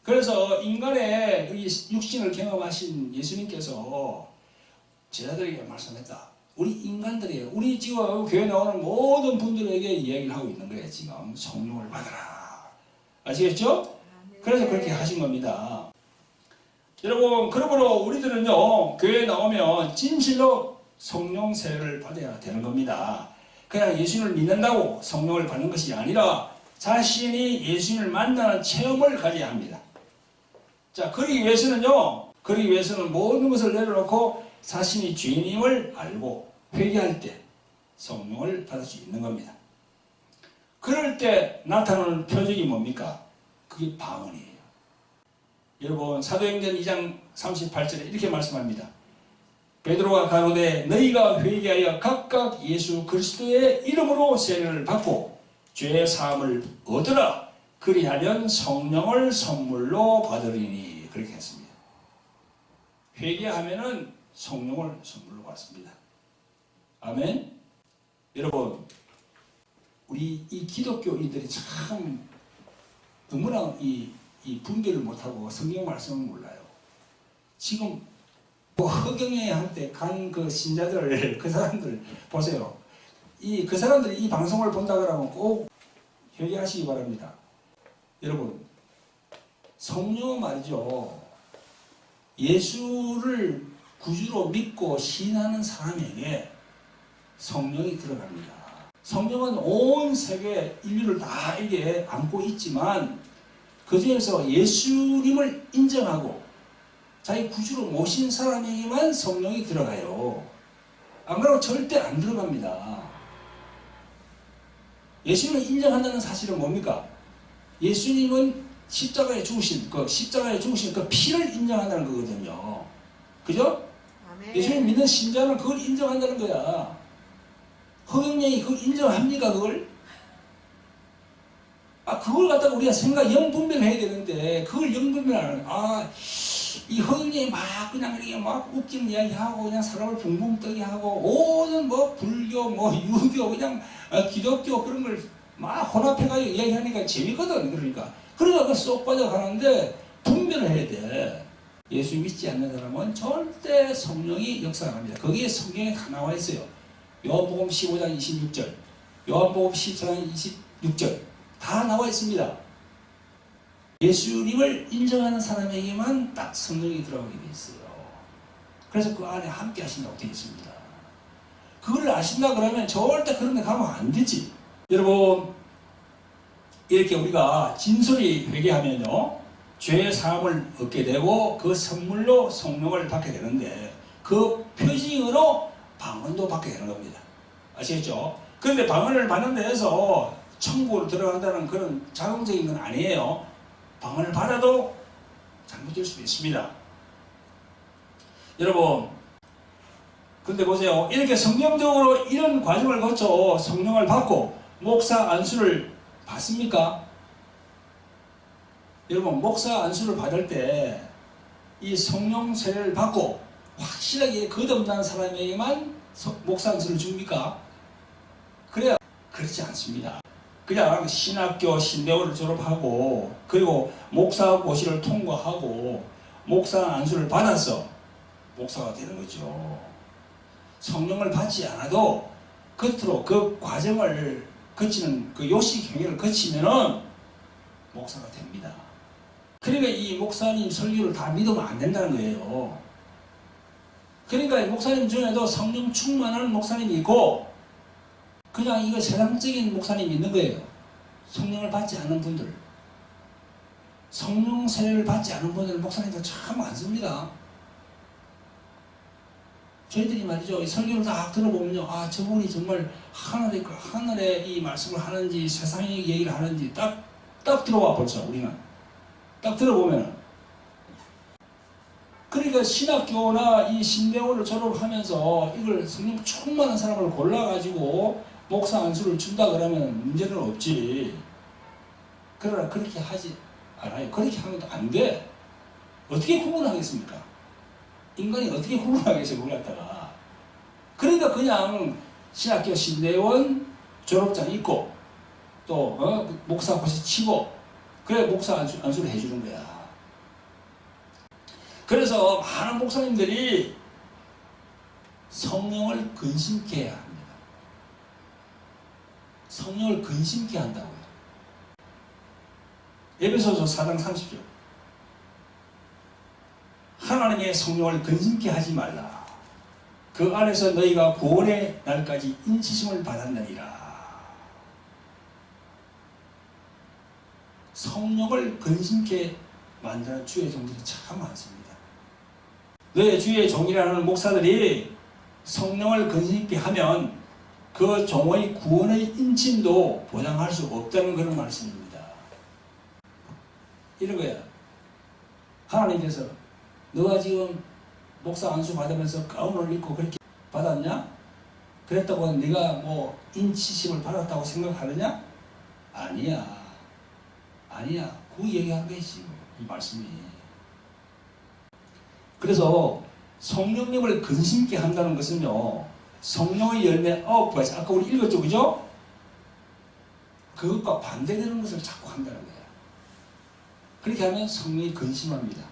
그래서 인간의 이 육신을 경험하신 예수님께서 제자들에게 말씀했다. 우리 인간들이, 우리 지금 교회 나오는 모든 분들에게 이야기를 하고 있는 거예요. 지금 성령을 받아라. 아시겠죠? 그래서 그렇게 하신 겁니다. 여러분, 그러므로 우리들은요, 교회에 나오면 진실로 성령 세례를 받아야 되는 겁니다. 그냥 예수님을 믿는다고 성령을 받는 것이 아니라 자신이 예수님을 만나는 체험을 가져야 합니다. 자, 그러기 위해서는 모든 것을 내려놓고 자신이 죄인임을 알고 회개할 때 성령을 받을 수 있는 겁니다. 그럴 때 나타나는 표적이 뭡니까? 그게 방언이에요. 여러분, 사도행전 2장 38절에 이렇게 말씀합니다. 베드로가 가로되 너희가 회개하여 각각 예수 그리스도의 이름으로 세례를 받고 죄 사함을 얻으라. 그리하면 성령을 선물로 받으리니. 그렇게 했습니다. 회개하면은 성령을 선물로 받습니다. 아멘. 여러분, 우리 이 기독교인들이 참 너무나 이 분별을 못하고 성경 말씀을 몰라요. 지금 허경영이 한때 간 그 신자들, 그 사람들 보세요. 그 사람들이 이 방송을 본다 그러면 꼭 회개하시기 바랍니다. 여러분, 성령 말이죠. 예수를 구주로 믿고 신하는 사람에게 성령이 들어갑니다. 성령은 온 세계 인류를 다 이게 안고 있지만 그 중에서 예수님을 인정하고 자기 구주로 모신 사람에게만 성령이 들어가요. 안 그러면 절대 안 들어갑니다. 예수님을 인정한다는 사실은 뭡니까? 예수님은 십자가에 죽으신 그 피를 인정한다는 거거든요. 그죠? 아멘. 예수님 믿는 신자는 그걸 인정한다는 거야. 허경영이 그걸 인정합니까, 그걸? 그걸 갖다가 우리가 영분별해야 되는데, 그걸 영분별 안 하는, 이 허경영이 막 그냥 이렇게 막 웃기는 이야기하고 그냥 사람을 붕붕 뜨게 하고 오는 뭐 불교 뭐 유교 그냥 기독교 그런 걸 막 혼합해가지고 이야기하니까 재밌거든. 그러니까 그 쏙 빠져가는데 분별을 해야 돼. 예수 믿지 않는 사람은 절대 성령이 역사 안 합니다. 거기에 성경에 다 나와 있어요. 요한복음 15장 26절, 요한복음 14장 26절 다 나와 있습니다. 예수님을 인정하는 사람에게만 딱 성령이 들어가게 돼 있어요. 그래서 그 안에 함께 하신다고 되어 있습니다. 그걸 아신다 그러면 절대 그런 데 가면 안 되지. 여러분, 이렇게 우리가 진솔히 회개하면요, 죄의 사함을 얻게 되고 그 선물로 성령을 받게 되는데 그 표징으로 방언도 받게 되는 겁니다. 아시겠죠? 그런데 방언을 받는 데에서 천국으로 들어간다는 그런 자동적인 건 아니에요. 방언을 받아도 잘못될 수도 있습니다. 여러분, 근데 보세요. 이렇게 성경적으로 이런 과정을 거쳐 성령을 받고 목사 안수를 받습니까? 여러분, 목사 안수를 받을 때 이 성령 세례를 받고 확실하게 거듭난 사람에게만 목사 안수를 줍니까? 그래야 그렇지 않습니다. 그냥 신학교 신대원을 졸업하고 그리고 목사 고시를 통과하고 목사 안수를 받아서 목사가 되는 거죠. 성령을 받지 않아도 겉으로 그 과정을 거치는 그 요식 행위를 거치면은 목사가 됩니다. 그러니까 이 목사님 설교를 다 믿으면 안 된다는 거예요. 그러니까 목사님 중에도 성령 충만한 목사님이 있고 그냥 이거 세상적인 목사님이 있는 거예요. 성령을 받지 않는 분들, 성령 세례를 받지 않은 분들 목사님들 참 많습니다. 저희들이 말이죠, 이 설교를 다 들어보면요, 아, 저분이 정말 하늘의 이 말씀을 하는지 세상의 얘기를 하는지 딱 들어와 벌써 우리는 딱 들어보면은. 그러니까 신학교나 이 신대원을 졸업하면서 이걸 성령 충만한 사람을 골라가지고 목사 안수를 준다 그러면 문제는 없지. 그러나 그렇게 하지 않아요. 그렇게 하면 안 돼. 어떻게 구분하겠습니까? 인간이 어떻게 구분하겠어요, 그걸 갖다가. 그러니까 그냥 신학교 신대원 졸업장 있고 또 목사 고시 치고 그래 목사 안수를 해주는 거야. 그래서 많은 목사님들이 성령을 근심케 해야 합니다. 성령을 근심케 한다고요. 에베소서 4장 30절. 하나님의 성령을 근심케 하지 말라. 그 안에서 너희가 구원의 날까지 인치심을 받았느니라. 성령을 근심케 만드는 주의 종들이 참 많습니다. 너의 주의 종이라는 목사들이 성령을 근심케 하면 그 종의 구원의 인침도 보장할 수 없다는 그런 말씀입니다. 이런 거야. 하나님께서 너가 지금 목사 안수 받으면서 가운을 입고 그렇게 받았냐? 그랬다고 네가 뭐 인치심을 받았다고 생각하느냐? 아니야. 그 얘기하는 것이지 이 말씀이. 그래서 성령님을 근심케 한다는 것은요, 성령의 열매 9가지 아까 우리 읽었죠, 그죠? 그것과 반대되는 것을 자꾸 한다는 거예요. 그렇게 하면 성령이 근심합니다.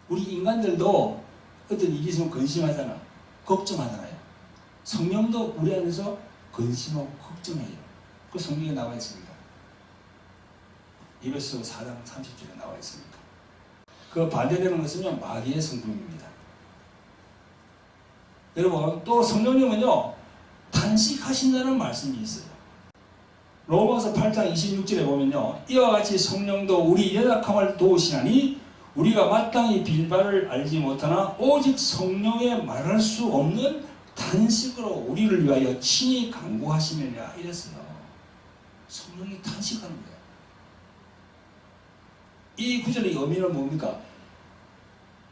우리 인간들도 어떤 일이 있으면 근심하잖아. 걱정하잖아요. 성령도 우리 안에서 근심하고 걱정해요. 그 성경에 나와 있습니다. 에베소서 4장 30절에 나와 있습니다. 그 반대되는 것은요, 마귀의 성품입니다. 여러분, 또 성령님은요, 탄식하신다는 말씀이 있어요. 로마서 8장 26절에 보면요, 이와 같이 성령도 우리 연약함을 도우시나니 우리가 마땅히 빌바를 알지 못하나 오직 성령의 말할 수 없는 탄식으로 우리를 위하여 친히 간구하시느냐 이랬어요. 성령이 탄식하는 거예요. 이 구절의 의미는 뭡니까?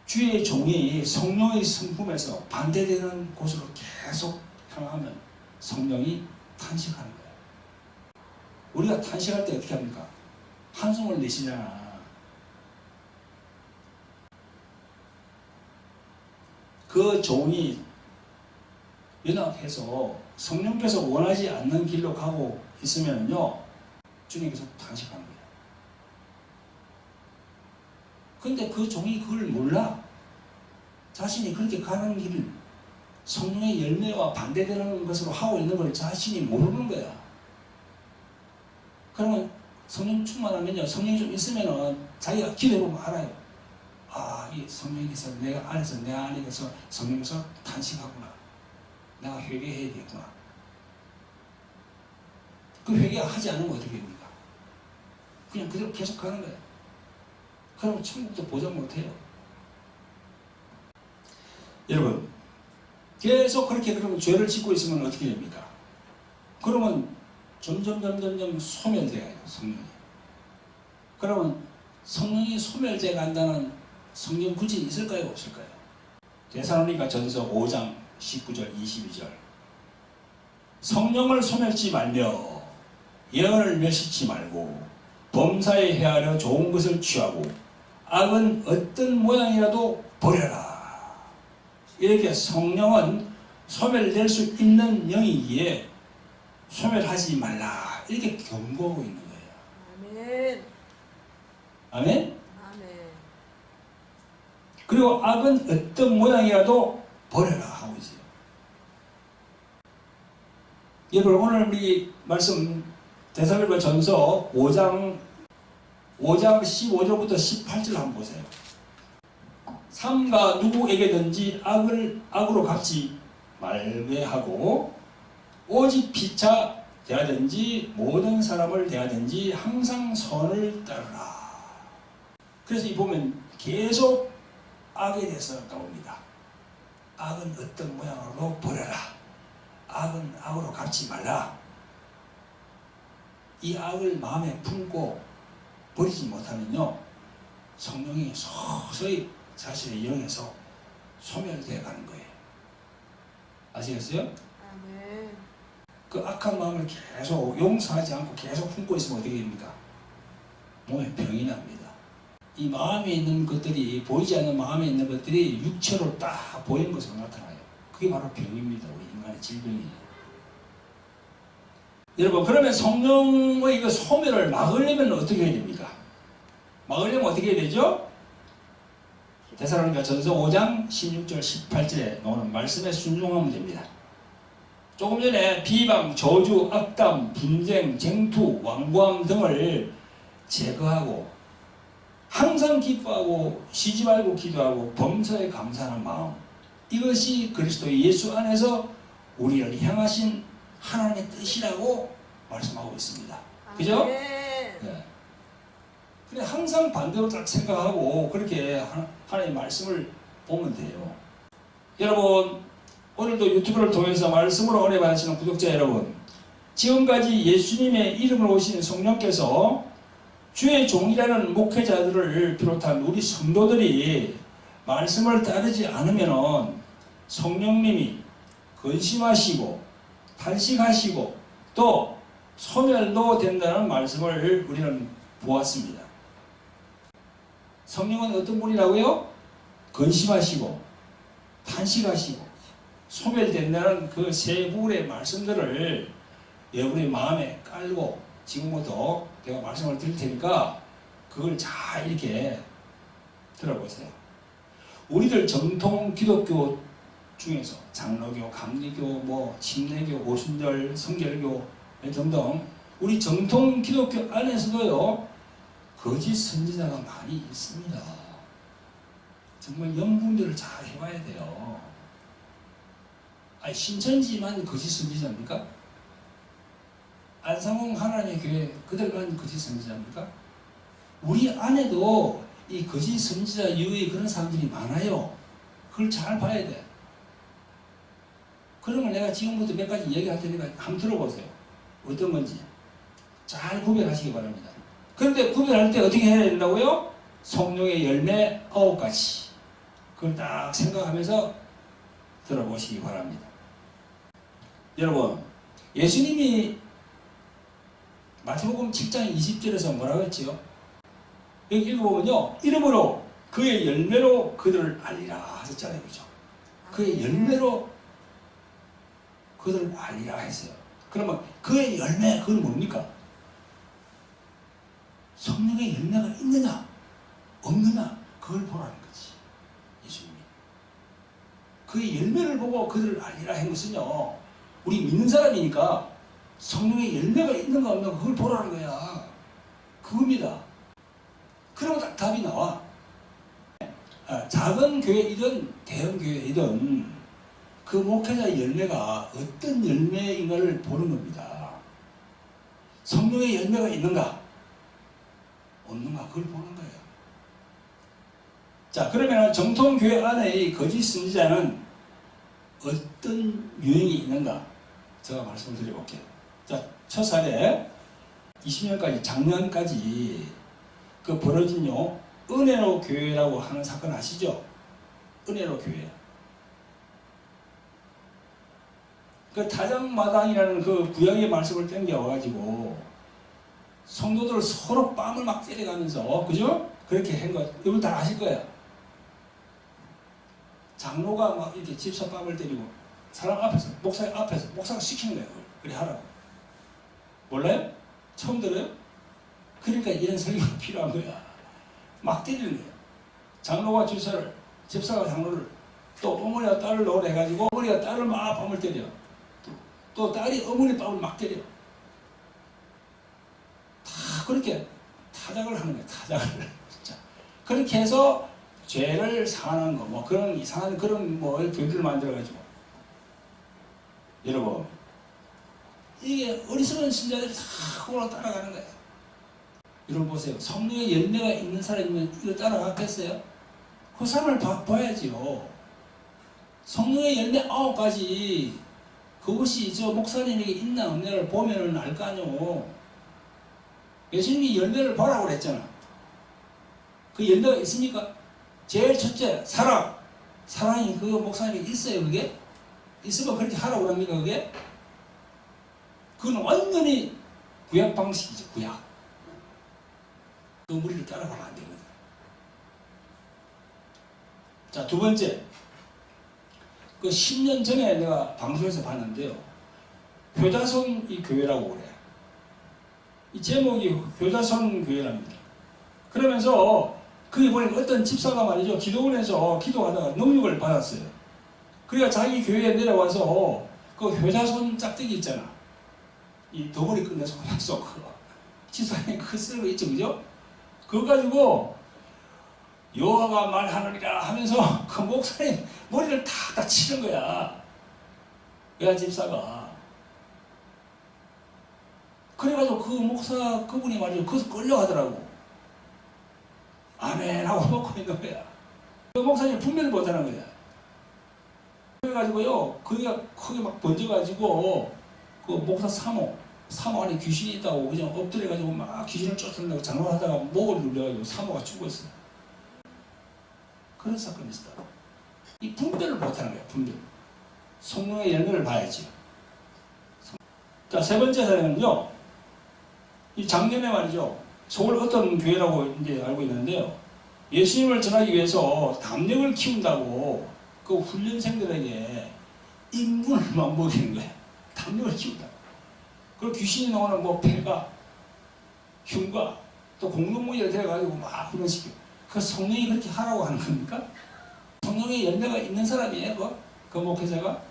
주의 종이 성령의 성품에서 반대되는 곳으로 계속 향하면 성령이 탄식하는 거예요. 우리가 탄식할 때 어떻게 합니까? 한숨을 내쉬잖아. 그 종이 연약해서 성령께서 원하지 않는 길로 가고 있으면요, 주님께서 탄식하는 거예요. 근데 그 종이 그걸 몰라. 자신이 그렇게 가는 길을 성령의 열매와 반대되는 것으로 하고 있는 걸 자신이 모르는 거야. 그러면 성령 충만하면요, 성령이 좀 있으면은 자기가 기도해보면 알아요. 아, 이 성령께서 내가 안에서, 내 안에서 성령께서 탄식하구나. 내가 회개해야겠구나. 그 회개하지 않으면 어떻게 됩니까? 그냥 그대로 계속 가는 거예요. 그러면 천국도 보장 못해요. 여러분, 계속 그렇게 그러면 죄를 짓고 있으면 어떻게 됩니까? 그러면 점점 소멸돼요, 성령이. 그러면 성령이 소멸돼 간다는 성경 구절이 있을까요, 없을까요? 데살로니가 전서 5장 19절 22절. 성령을 소멸치 말며 예언을 멸시치 말고 범사에 헤아려 좋은 것을 취하고 악은 어떤 모양이라도 버려라. 이렇게 성령은 소멸될 수 있는 영이기에 소멸하지 말라. 이렇게 경고하고 있는 거예요. 아멘. 아멘? 아멘. 그리고 악은 어떤 모양이라도 버려라 하고 있어요. 여러분, 오늘 우리 말씀 데살로니가 전서 5장 15절부터 18절 한번 보세요. 삼가 누구에게든지 악으로 갚지 말게 하고 오직 피차 대하든지 모든 사람을 대하든지 항상 선을 따르라. 그래서 이 보면 계속 악에 대해서 나옵니다. 악은 어떤 모양으로 버려라. 악은 악으로 갚지 말라. 이 악을 마음에 품고 버리지 못하면요, 성령이 서서히 자신의 영에서 소멸되어 가는 거예요. 아시겠어요? 아멘. 그 악한 마음을 계속 용서하지 않고 계속 품고 있으면 어떻게 됩니까? 몸에 병이 납니다. 이 마음에 있는 것들이, 보이지 않는 마음에 있는 것들이 육체로 딱 보이는 것으로 나타나요. 그게 바로 병입니다. 우리 인간의 질병이에요. 여러분, 그러면 성령의 그 소멸을 막으려면 어떻게 해야 됩니까? 막으려면 어떻게 해야 되죠? 데살로니가 전서 5장 16절 18절에 나오는 말씀에 순종하면 됩니다. 조금 전에 비방, 저주, 악담, 분쟁, 쟁투, 완고함 등을 제거하고 항상 기뻐하고 쉬지 말고 기도하고 범사에 감사하는 마음, 이것이 그리스도 예수 안에서 우리를 향하신 하나님의 뜻이라고 말씀하고 있습니다. 그죠? 네. 그래, 항상 반대로 딱 생각하고 그렇게 하나님의 말씀을 보면 돼요. 여러분, 오늘도 유튜브를 통해서 말씀으로 은혜 받으시는 구독자 여러분, 지금까지 예수님의 이름으로 오신 성령께서 주의 종이라는 목회자들을 비롯한 우리 성도들이 말씀을 따르지 않으면 성령님이 근심하시고 탄식하시고 또 소멸도 된다는 말씀을 우리는 보았습니다. 성령은 어떤 분이라고요? 근심하시고 탄식하시고 소멸된다는 그 세 부분의 말씀들을 여러분의 마음에 깔고 지금부터 내가 말씀을 드릴 테니까 그걸 잘 이렇게 들어보세요. 우리들 정통 기독교 중에서 장로교, 감리교, 침례교, 오순절, 성결교 등등 우리 정통 기독교 안에서도요, 거짓 선지자가 많이 있습니다. 정말 연분별을 잘 해봐야 돼요. 아니, 신천지만 거짓 선지자입니까? 안상홍 하나님의 교회 그들만 거짓 선지자입니까? 우리 안에도 이 거짓 선지자 이후에 그런 사람들이 많아요. 그걸 잘 봐야 돼. 그러면 내가 지금부터 몇 가지 얘기할 테니까 한번 들어보세요. 어떤 건지 잘 구별하시기 바랍니다. 그런데 구별할 때 어떻게 해야 된다고요? 성령의 열매 9가지. 그걸 딱 생각하면서 들어보시기 바랍니다. 여러분, 예수님이 마태복음 7장 20절에서 뭐라고 했지요? 여기 읽어보면요, 이름으로 그의 열매로 그들을 알리라 하셨잖아요. 그죠? 그의 열매로 그들을 알리라 했어요. 그러면 그의 열매, 그건 뭡니까? 성령의 열매가 있느냐 없느냐 그걸 보라는 거지. 예수님이 그의 열매를 보고 그들을 알리라 한 것은요, 우리 믿는 사람이니까 성령의 열매가 있는가 없는가 그걸 보라는 거야. 그겁니다. 그러면 딱 답이 나와. 작은 교회이든 대형 교회이든 그 목회자의 열매가 어떤 열매인가를 보는 겁니다. 성령의 열매가 있는가 없는가 그걸 보는 거예요. 자, 그러면 정통교회 안에 거짓 선지자는 어떤 유형이 있는가 제가 말씀을 드려볼게요. 자, 첫 사례 20년까지 작년까지 그 벌어진요 은혜로 교회라고 하는 사건 아시죠? 은혜로 교회. 그 타작마당이라는 그 구약의 말씀을 땡겨와가지고 성도들 서로 뺨을 막 때려가면서, 그죠? 그렇게 한 거, 여러분 다 아실 거예요. 장로가 막 이렇게 집사 뺨을 때리고 사람 앞에서, 목사 앞에서, 목사가 시키는 거예요. 그래 하라고. 몰라요? 처음 들어요? 그러니까 이런 설교가 필요한 거야. 막 때리는 거예요. 장로가 집사를, 집사가 장로를, 또 어머니가 딸을 노래해가지고 어머니가 딸을 막 뺨을 때려. 또 딸이 어머니 뺨을 막 때려. 다 그렇게 타작을 하는 거예요. 타작을. 진짜. 그렇게 해서 죄를 사하는 거, 뭐 그런 이상한 그런 뭐 교리를 만들어가지고. 여러분, 이게 어리석은 신자들이 다 그걸로 따라가는 거예요. 여러분 보세요. 성령의 열매가 있는 사람이면 이거 따라가겠어요? 그 사람을 봐야지요. 성령의 열매 9가지 그것이 저 목사님에게 있나 없나를 보면은 알 거 아니오. 예수님이 열매를 보라고 그랬잖아. 그 열매가 있습니까? 제일 첫째, 사랑. 사랑이 그 목사님에게 있어요, 그게? 있으면 그렇게 하라고 그럽니까, 그게? 그건 완전히 구약 방식이죠, 구약. 그 무리를 따라가면 안 되거든. 자, 두 번째. 그 10년 전에 내가 방송에서 봤는데요. 효자손 이 교회라고 그래. 이 제목이 효자손 교회랍니다. 그러면서 그게 보니까 어떤 집사가 말이죠. 기도원에서 기도하다가 능력을 받았어요. 그러니까 자기 교회에 내려와서 그 효자손 짝대기 있잖아. 이 덩어리 끝내서 그냥 쏙 집사님 그거 쓰는 거 있죠, 그죠? 그거 가지고 여호와가 말하느니라 하면서 그 목사님 머리를 탁탁 치는 거야. 여자 집사가. 그래가지고 그 목사 그분이 말이죠. 그것을 끌려가더라고. 아멘 하고 먹고 있는 거야. 그 목사님이 분별을 못하는 거야. 그래가지고요, 그게 크게 막 번져가지고 그 목사 사모 안에 귀신이 있다고 그냥 엎드려가지고 막 귀신을 쫓아낸다고 장난하다가 목을 눌려가지고 사모가 죽었어. 그런 사건이 있었다. 이 분별을 못하는 거야, 분별. 성령의 열매를 봐야지. 자, 세 번째 사례는요, 이 작년에 말이죠, 서울 어떤 교회라고 이제 알고 있는데요, 예수님을 전하기 위해서 담력을 키운다고 그 훈련생들에게 인분을 먹이는 거야. 담력을 키운다. 그리고 귀신이 나오는 뭐 폐가, 흉가, 또 공동무기를 데려가지고 막 훈련시켜. 그 성령이 그렇게 하라고 하는 겁니까? 성령의 열매가 있는 사람이에요, 그 목회자가?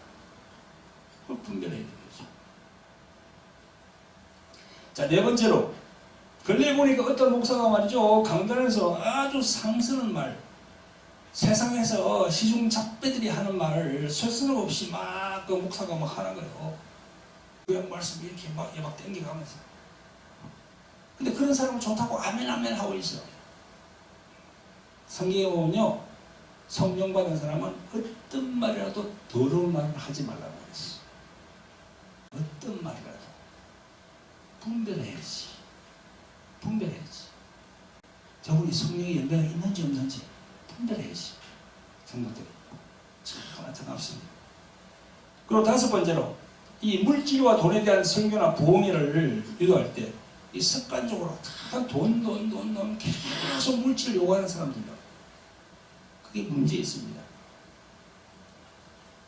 그걸 분별해야 되겠죠. 자, 네 번째로, 근래에 보니까 어떤 목사가 말이죠, 강단에서 아주 상스러운 말, 세상에서 시중 잡배들이 하는 말을 스스럼 없이 막 그 목사가 막 하는 거예요. 구약 말씀 이렇게 막 땡겨가면서. 근데 그런 사람은 좋다고 아멘 아멘 하고 있어. 성경에 보면요, 성령 받은 사람은 어떤 말이라도 더러운 말을 하지 말라고 했어. 어떤 말이라도 분별해야지. 분별해야지. 저분이 성령의 열매가 있는지 없는지 분별해야지. 성도들이 참 안타깝습니다. 그리고 다섯 번째로, 이 물질과 돈에 대한 설교나 부흥회를 유도할 때 이 습관적으로 다 돈 계속 물질을 요구하는 사람들이요. 그게 문제 있습니다.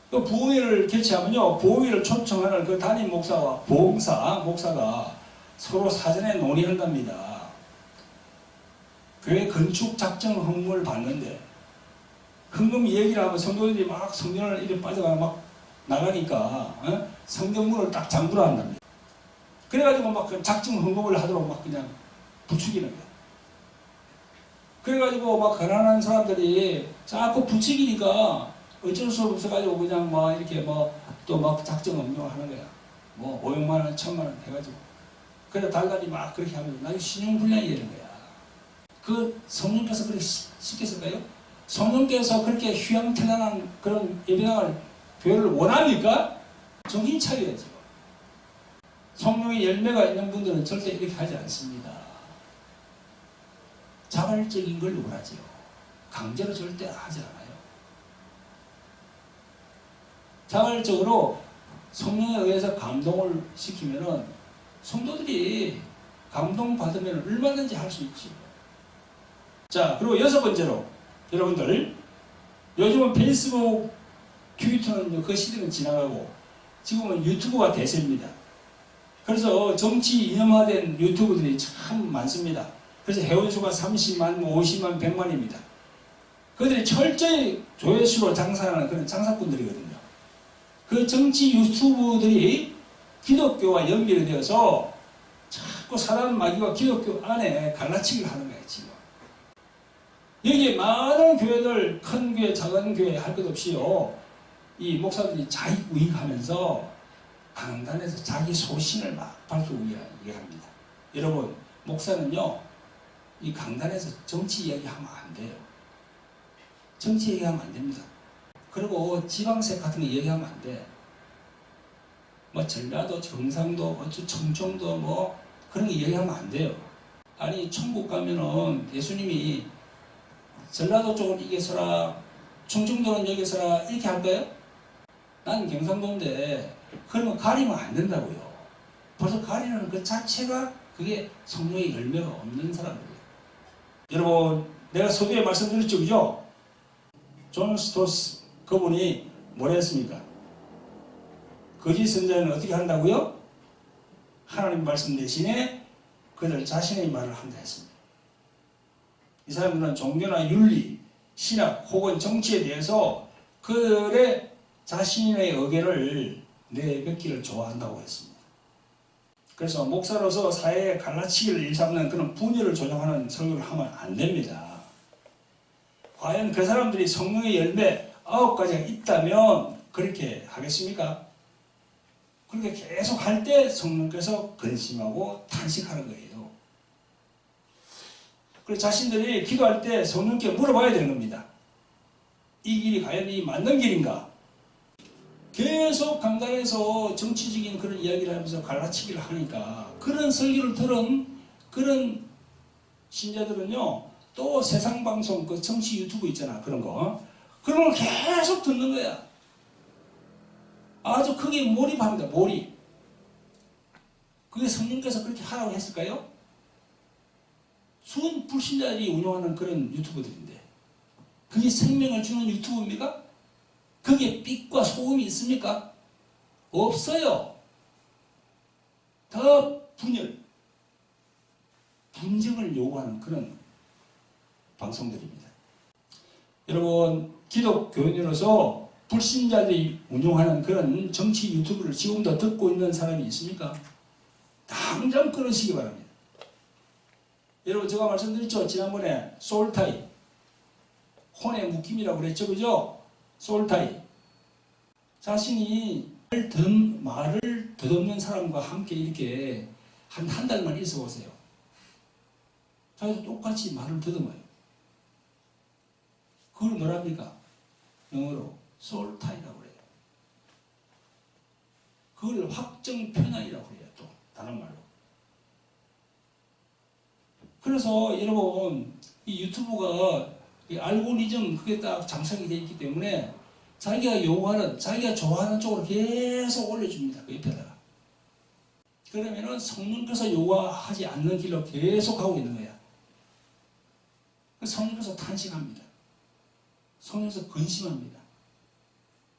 그 부흥회를 개최하면요, 부흥회를 초청하는 그 담임 목사와 목사가 서로 사전에 논의한답니다. 교회 건축 작정 헌금을 받는데 헌금 얘기를 하면 성도들이 막 성전을 이렇게 빠져가 막 나가니까 성전문을 딱 잠그라 한답니다. 그래가지고 막 그 작정 헌금을 하도록 막 그냥 부추기는 거야. 그래가지고 막 가난한 사람들이 자꾸 부추기니까 어쩔 수 없어가지고 그냥 막 이렇게 뭐 또 막 작정 헌금을 하는 거야. 뭐 500만 원, 1000만 원 해가지고. 그래 달달이 막 그렇게 하면 나중에 신용불량이 되는 거야. 그 성령께서 그렇게 시켰을까요? 성령께서 그렇게 휘황찬란한 그런 예배당을 교회를 원합니까? 정신 차려야죠. 성령의 열매가 있는 분들은 절대 이렇게 하지 않습니다. 자발적인 걸 원하지요. 강제로 절대 하지 않아요. 자발적으로 성령에 의해서 감동을 시키면은 성도들이 감동받으면 얼마든지 할 수 있지. 자, 그리고 6번째로 여러분들 요즘은 페이스북, 트위터는 그 시대는 지나가고 지금은 유튜브가 대세입니다. 그래서 정치 이념화된 유튜브들이 참 많습니다. 그래서 회원수가 30만, 50만, 100만입니다. 그들이 철저히 조회수로 장사하는 그런 장사꾼들이거든요. 그 정치 유튜브들이 기독교와 연결이 되어서 자꾸 사람 마귀와 기독교 안에 갈라치기를 하는 거예요, 지금. 여기에 많은 교회들, 큰 교회, 작은 교회 할 것 없이요, 이 목사들이 자익우익하면서 강단에서 자기 소신을 막 밝히고 이야기합니다. 여러분, 목사는요, 이 강단에서 정치 이야기하면 안 돼요. 정치 얘기하면 안 됩니다. 그리고 지방색 같은 거 얘기하면 안 돼. 뭐 전라도, 경상도, 어쩌 청정도 뭐 그런 거 얘기하면 안 돼요. 아니 천국 가면은 예수님이 전라도 쪽은 이게 서라, 청정도는 여기 서라 이렇게 할 거예요? 나는 경상도인데 그러면 가리면 안 된다고요. 벌써 가리는 그 자체가 그게 성령의 열매가 없는 사람들이에요. 여러분, 내가 서두에 말씀드렸죠, 그죠? 존 스토스 그분이 뭐라 했습니까? 거짓 선자는 어떻게 한다고요? 하나님 말씀 대신에 그들 자신의 말을 한다 했습니다. 이 사람들은 종교나 윤리, 신학 혹은 정치에 대해서 그들의 자신의 의견을 내뱉기를 좋아한다고 했습니다. 그래서 목사로서 사회에 갈라치기를 일삼는 그런 분열을 조장하는 설교를 하면 안 됩니다. 과연 그 사람들이 성령의 열매 9가지가 있다면 그렇게 하겠습니까? 그렇게 계속 할 때 성령께서 근심하고 탄식하는 거예요. 그래서 자신들이 기도할 때 성령께 물어봐야 되는 겁니다. 이 길이 과연 이 맞는 길인가? 계속 강단에서 정치적인 그런 이야기를 하면서 갈라치기를 하니까 그런 설교를 들은 그런 신자들은요, 또 세상 방송, 그 정치 유튜브 있잖아, 그런 거. 그런 걸 계속 듣는 거야. 아주 크게 몰입합니다, 몰입. 그게 성령께서 그렇게 하라고 했을까요? 순 불신자들이 운영하는 그런 유튜브들인데, 그게 생명을 주는 유튜브입니까? 그게 빛과 소금이 있습니까? 없어요. 더 분열, 분쟁을 요구하는 그런 방송들입니다. 여러분, 기독교인으로서 불신자들이 운영하는 그런 정치 유튜브를 지금도 듣고 있는 사람이 있습니까? 당장 끊으시기 바랍니다. 여러분, 제가 말씀드렸죠? 지난번에 소울타이, 혼의 묶임이라고 그랬죠, 그죠? 소울타이. 자신이 말을 덧없는 사람과 함께 이렇게 한 달만 있어 보세요. 자기도 똑같이 말을 더듬어요. 그걸 뭐랍니까? 영어로 소울타이라고 그래요. 그걸 확정 편향이라고 그래요. 또 다른 말로. 그래서 여러분, 이 유튜브가 이 알고리즘 그게 딱 장착이 되어 있기 때문에 자기가 요구하는, 자기가 좋아하는 쪽으로 계속 올려줍니다. 그 옆에다가. 그러면은 성령께서 요구하지 않는 길로 계속 가고 있는 거야. 성령께서 탄식합니다. 성령께서 근심합니다.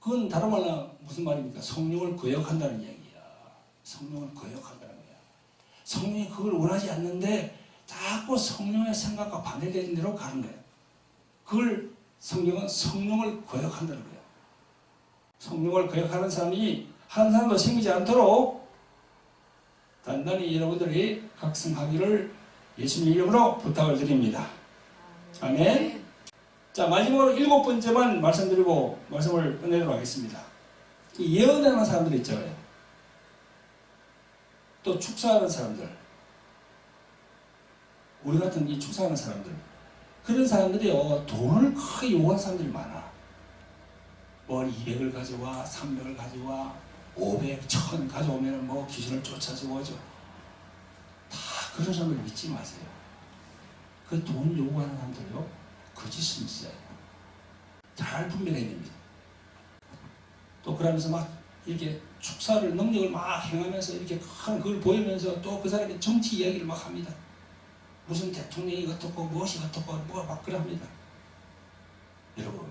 그건 다른 말로 무슨 말입니까? 성령을 거역한다는 이야기야. 성령을 거역한다는 거야. 성령이 그걸 원하지 않는데 자꾸 성령의 생각과 반대되는 대로 가는 거야. 그걸 성경은 성령을 거역한다는 거야. 성령을 거역하는 사람이 한 사람도 생기지 않도록 단단히 여러분들이 각성하기를 예수님 이름으로 부탁을 드립니다. 아멘. 자, 마지막으로 7번째만 말씀드리고 말씀을 끝내도록 하겠습니다. 이 예언하는 사람들 있잖아요. 또 축사하는 사람들. 우리 같은 이 축사하는 사람들. 그런 사람들이요, 돈을 크게 요구하는 사람들이 많아. 뭐 200을 가져와, 300을 가져와, 500, 1000 가져오면 뭐 귀신을 쫓아주고 오죠. 다 그런 사람을 믿지 마세요. 그 돈 요구하는 사람들요, 거짓 선지자예요. 잘 분별해야 됩니다. 또 그러면서 막 이렇게 축사를 능력을 막 행하면서 이렇게 큰 그걸 보이면서 또 그 사람이 정치 이야기를 막 합니다. 무슨 대통령이 어떻고 무엇이 어떻고 뭐가 막 그럽니다. 여러분,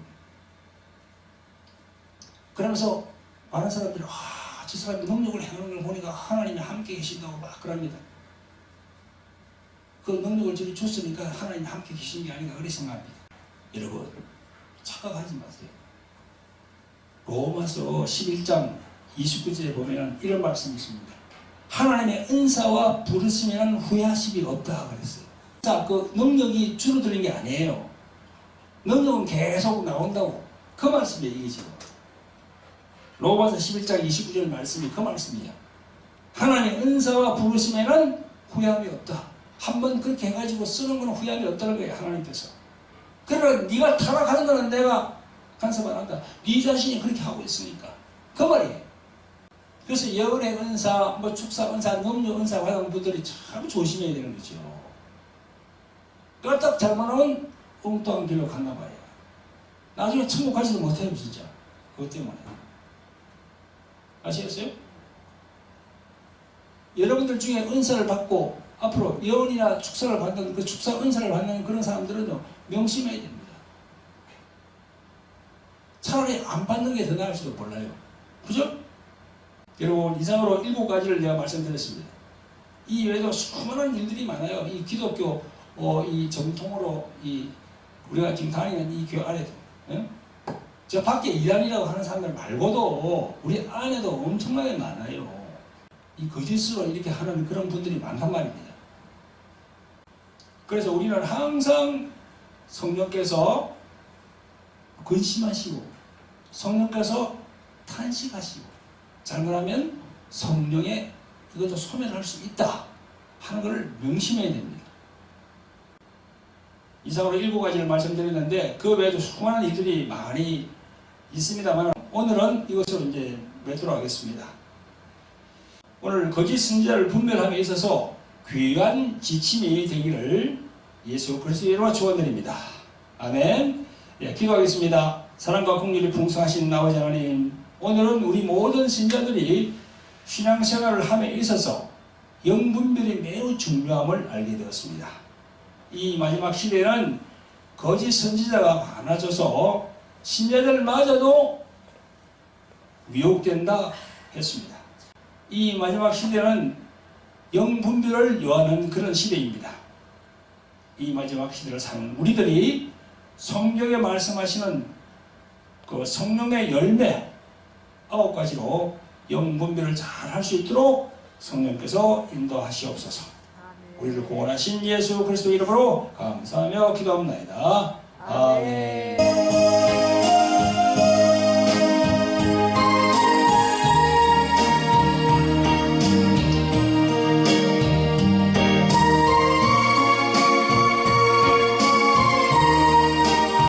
그러면서 많은 사람들이 저 사람이 능력을 행하는 걸 보니까 하나님이 함께 계신다고 막 그럽니다. 그 능력을 저리 줬으니까 하나님이 함께 계신 게 아닌가 그렇게 생각합니다. 여러분, 착각하지 마세요. 로마서 11장 29절에 보면 이런 말씀이 있습니다. 하나님의 은사와 부르심에는 후회하심이 없다 그랬어요. 자, 그 능력이 줄어드는 게 아니에요. 능력은 계속 나온다고. 그 말씀이에요, 이게 지금. 로마서 11장 29절 말씀이 그 말씀이에요. 하나님의 은사와 부르심에는 후회함이 없다. 한번 그렇게 해가지고 쓰는 건 후회함이 없다는 거예요, 하나님께서. 그러나 네가 타락하는 거는 내가 간섭 안 한다. 네 자신이 그렇게 하고 있으니까. 그 말이에요. 그래서 예언의 은사, 뭐 축사 은사, 능력 은사 받은 분들이 참 조심해야 되는 거죠. 까딱 잘못하면 엉뚱한 길로 갔나 봐요. 나중에 천국 가지도 못해요, 진짜. 그것 때문에. 아시겠어요? 여러분들 중에 은사를 받고 앞으로 예언이나 축사를 받는 그 축사 은사를 받는 그런 사람들은요, 명심해야 됩니다. 차라리 안 받는 게 더 나을지도 몰라요. 그죠? 여러분, 이상으로 7가지를 제가 말씀드렸습니다. 이 외에도 수많은 일들이 많아요. 이 기독교 이 정통으로 우리가 지금 다니는 이 교회 안에도, 예? 저 밖에 이단이라고 하는 사람들 말고도 우리 안에도 엄청나게 많아요. 이 거짓으로 이렇게 하는 그런 분들이 많단 말입니다. 그래서 우리는 항상 성령께서 근심하시고 성령께서 탄식하시고 잘못하면 성령에 이것도 소멸할 수 있다 하는 것을 명심해야 됩니다. 이상으로 7가지를 말씀드렸는데 그 외에도 수많은 일들이 많이 있습니다만 오늘은 이것으로 이제 맺도록 하겠습니다. 오늘 거짓 선지자를 분별함에 있어서 귀한 지침이 되기를 예수 그리스도의 이름으로 축원드립니다. 아멘. 예, 기도하겠습니다. 사랑과 긍휼이 풍성하신 아버지 하나님, 오늘은 우리 모든 신자들이 신앙생활을 함에 있어서 영분별이 매우 중요함을 알게 되었습니다. 이 마지막 시대에는 거짓 선지자가 많아져서 신자들마저도 미혹된다 했습니다. 이 마지막 시대는 영분별을 요하는 그런 시대입니다. 이 마지막 시대를 사는 우리들이 성경에 말씀하시는 그 성령의 열매 9가지로 영분별을 잘 할 수 있도록 성령께서 인도하시옵소서. 우리를 구원하신 예수 그리스도 이름으로 감사하며 기도합니다. 아멘.